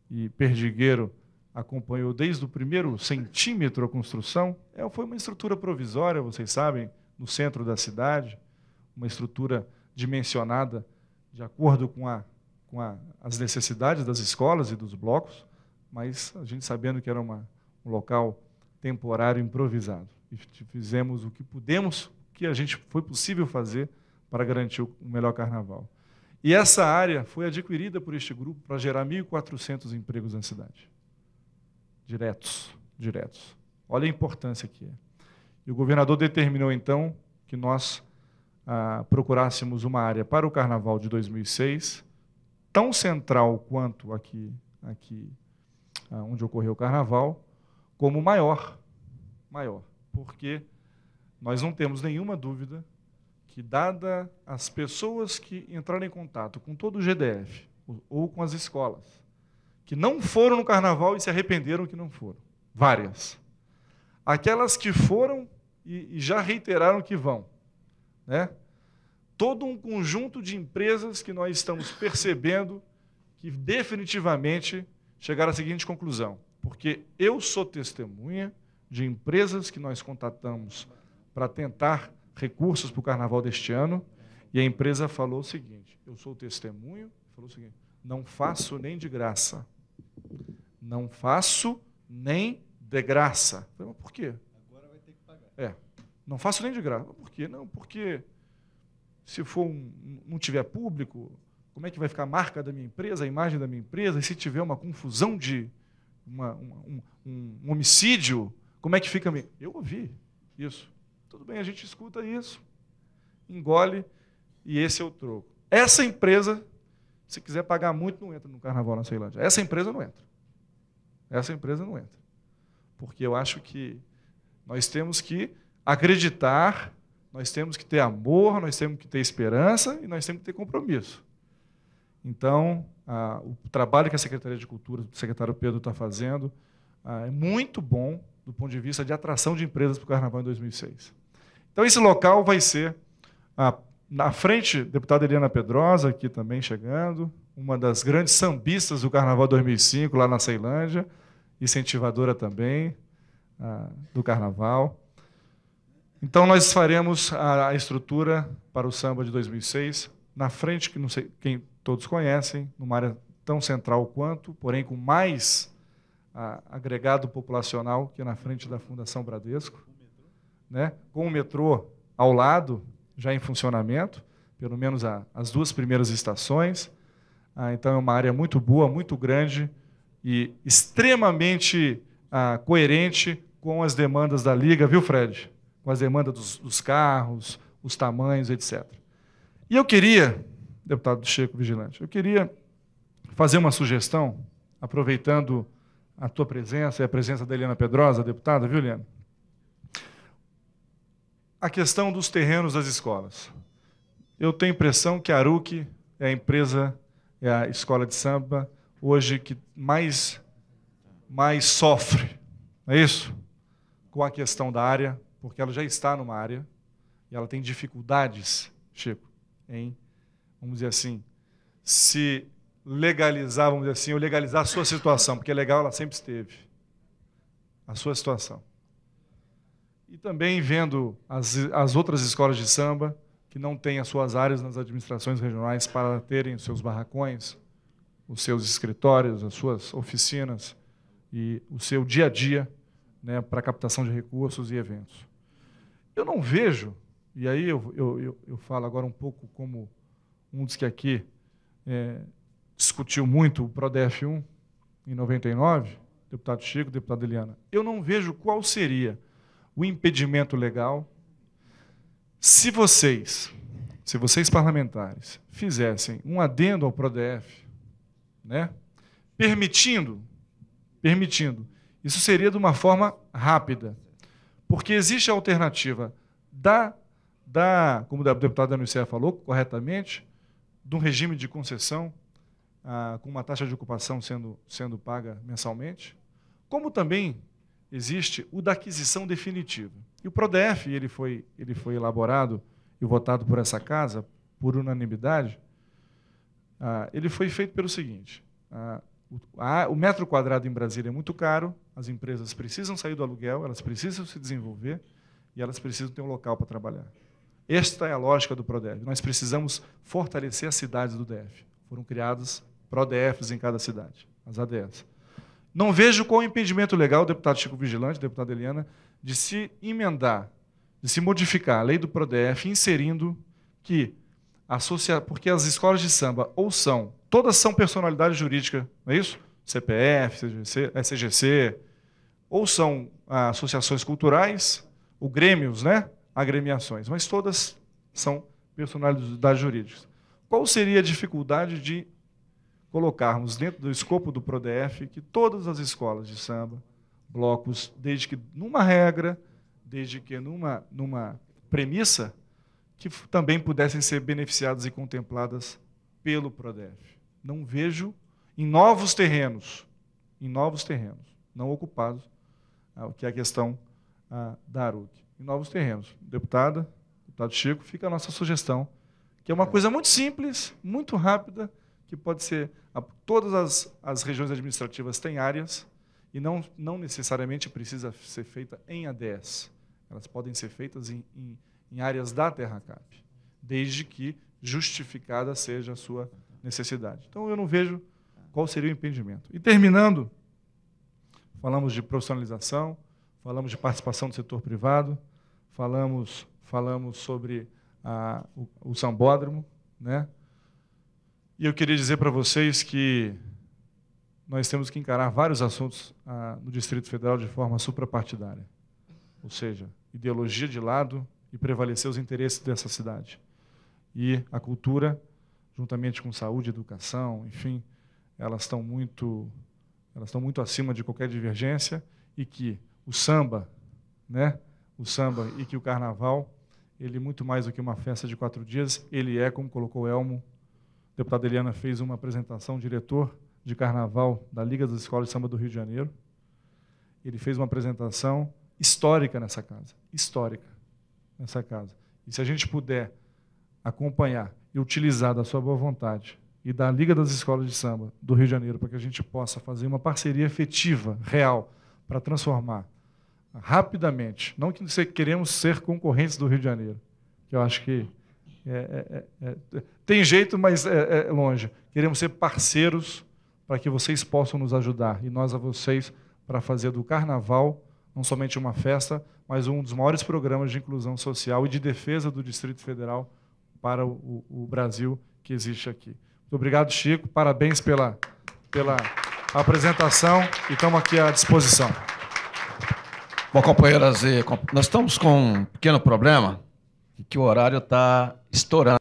e Perdigueiro acompanhou desde o primeiro centímetro a construção, foi uma estrutura provisória, vocês sabem, no centro da cidade, uma estrutura dimensionada de acordo com as necessidades das escolas e dos blocos, mas a gente sabendo que era um local temporário improvisado. E fizemos o que pudemos, o que foi possível fazer para garantir o melhor carnaval. E essa área foi adquirida por este grupo para gerar 1.400 empregos na cidade. Diretos. Olha a importância que é. E o governador determinou, então, que nós procurássemos uma área para o Carnaval de 2006, tão central quanto aqui onde ocorreu o Carnaval, como maior, porque nós não temos nenhuma dúvida que, dada as pessoas que entraram em contato com todo o GDF, ou com as escolas, que não foram no Carnaval e se arrependeram que não foram, várias. Aquelas que foram e já reiteraram que vão, né? Todo um conjunto de empresas que nós estamos percebendo que definitivamente chegaram à seguinte conclusão, porque eu sou testemunha de empresas que nós contatamos para tentar recursos para o Carnaval deste ano, e a empresa falou o seguinte, eu sou testemunho, falou o seguinte, não faço nem de graça. Não faço nem de graça. Falei, mas por quê? Agora vai ter que pagar. Não faço nem de graça. Por quê? Não, porque se for não tiver público, como é que vai ficar a marca da minha empresa, a imagem da minha empresa, e se tiver uma confusão de um homicídio, como é que fica? Eu ouvi isso. Tudo bem, a gente escuta isso, engole, e esse é o troco. Essa empresa, se quiser pagar muito, não entra no Carnaval na Ceilândia. Essa empresa não entra. Essa empresa não entra. Porque eu acho que nós temos que acreditar, nós temos que ter amor, nós temos que ter esperança e nós temos que ter compromisso. Então, o trabalho que a Secretaria de Cultura, o secretário Pedro está fazendo, é muito bom do ponto de vista de atração de empresas para o Carnaval em 2006. Então, esse local vai ser, na frente, deputada Eliana Pedrosa, aqui também chegando, uma das grandes sambistas do Carnaval 2005, lá na Ceilândia, incentivadora também do Carnaval. Então, nós faremos a estrutura para o samba de 2006, na frente, que não sei quem todos conhecem, numa área tão central quanto, porém com mais agregado populacional, que é na frente da Fundação Bradesco, né? Com o metrô ao lado, já em funcionamento, pelo menos as 2 primeiras estações. Então, é uma área muito boa, muito grande e extremamente coerente com as demandas da Liga, viu, Fred? Com as demandas dos carros, os tamanhos, etc. E eu queria, deputado Chico Vigilante, eu queria fazer uma sugestão, aproveitando a tua presença e a presença da Eliana Pedrosa, deputada, viu, Eliana? A questão dos terrenos das escolas. Eu tenho a impressão que a ARUC é a empresa, é a escola de samba, hoje que mais sofre, não é isso? Com a questão da área, porque ela já está numa área e ela tem dificuldades, Chico, em, vamos dizer assim, se legalizar, vamos dizer assim, ou legalizar a sua situação, porque legal ela sempre esteve, a sua situação. E também vendo as outras escolas de samba que não têm as suas áreas nas administrações regionais para terem os seus barracões, os seus escritórios, as suas oficinas e o seu dia a dia, né, para captação de recursos e eventos. Eu não vejo, e aí eu falo agora um pouco como um dos que aqui discutiu muito o PRODEF 1 em 99, deputado Chico, deputada Eliana, eu não vejo qual seria o impedimento legal se vocês parlamentares fizessem um adendo ao PRODEF, né, permitindo, isso seria de uma forma rápida, porque existe a alternativa como o deputado Danucea falou corretamente, de um regime de concessão com uma taxa de ocupação sendo paga mensalmente, como também existe o da aquisição definitiva. E o PRODEF, ele foi elaborado e votado por essa casa, por unanimidade, ele foi feito pelo seguinte, o metro quadrado em Brasília é muito caro, as empresas precisam sair do aluguel, elas precisam se desenvolver e elas precisam ter um local para trabalhar. Esta é a lógica do PRODEF. Nós precisamos fortalecer as cidades do DF. Foram criadas PRODEFs em cada cidade, as ADS. Não vejo qual o impedimento legal, deputado Chico Vigilante, deputada Eliana, de se emendar, de se modificar a lei do PRODEF, inserindo que porque as escolas de samba todas são personalidade jurídica, não é isso? CPF, CGC, SGC, ou são associações culturais, ou grêmios, né? Agremiações, mas todas são personalidades jurídicas. Qual seria a dificuldade de colocarmos dentro do escopo do PRODEF que todas as escolas de samba, blocos, desde que numa regra, desde que numa premissa, que também pudessem ser beneficiadas e contempladas pelo PRODEF. Não vejo em novos terrenos, não ocupados, que é a questão da ARUC. Em novos terrenos. Deputado Chico, fica a nossa sugestão, que é uma coisa muito simples, muito rápida, que pode ser... Todas as regiões administrativas têm áreas e não necessariamente precisa ser feita em ADS. Elas podem ser feitas em áreas da TerraCap, desde que justificada seja a sua necessidade. Então, eu não vejo qual seria o impedimento. E, terminando, falamos de profissionalização, falamos de participação do setor privado, falamos sobre o sambódromo, né? E eu queria dizer para vocês que nós temos que encarar vários assuntos no Distrito Federal de forma suprapartidária, ou seja, ideologia de lado e prevalecer os interesses dessa cidade. E a cultura, juntamente com saúde, educação, enfim, elas estão muito acima de qualquer divergência, e que o samba, né? O samba e que o carnaval, ele muito mais do que uma festa de 4 dias, ele é, como colocou o Elmo, a deputada Eliana fez uma apresentação, diretor de carnaval da Liga das Escolas de Samba do Rio de Janeiro. Ele fez uma apresentação histórica nessa casa, histórica nessa casa. E se a gente puder acompanhar e utilizar da sua boa vontade e da Liga das Escolas de Samba do Rio de Janeiro para que a gente possa fazer uma parceria efetiva, real, para transformar rapidamente, não que queremos ser concorrentes do Rio de Janeiro, que eu acho que tem jeito, mas é longe. Queremos ser parceiros para que vocês possam nos ajudar, e nós a vocês, para fazer do Carnaval não somente uma festa, mas um dos maiores programas de inclusão social e de defesa do Distrito Federal para o Brasil que existe aqui. Muito obrigado, Chico. Parabéns pela apresentação e estamos aqui à disposição. Bom, companheiras, nós estamos com um pequeno problema, que o horário está estourando.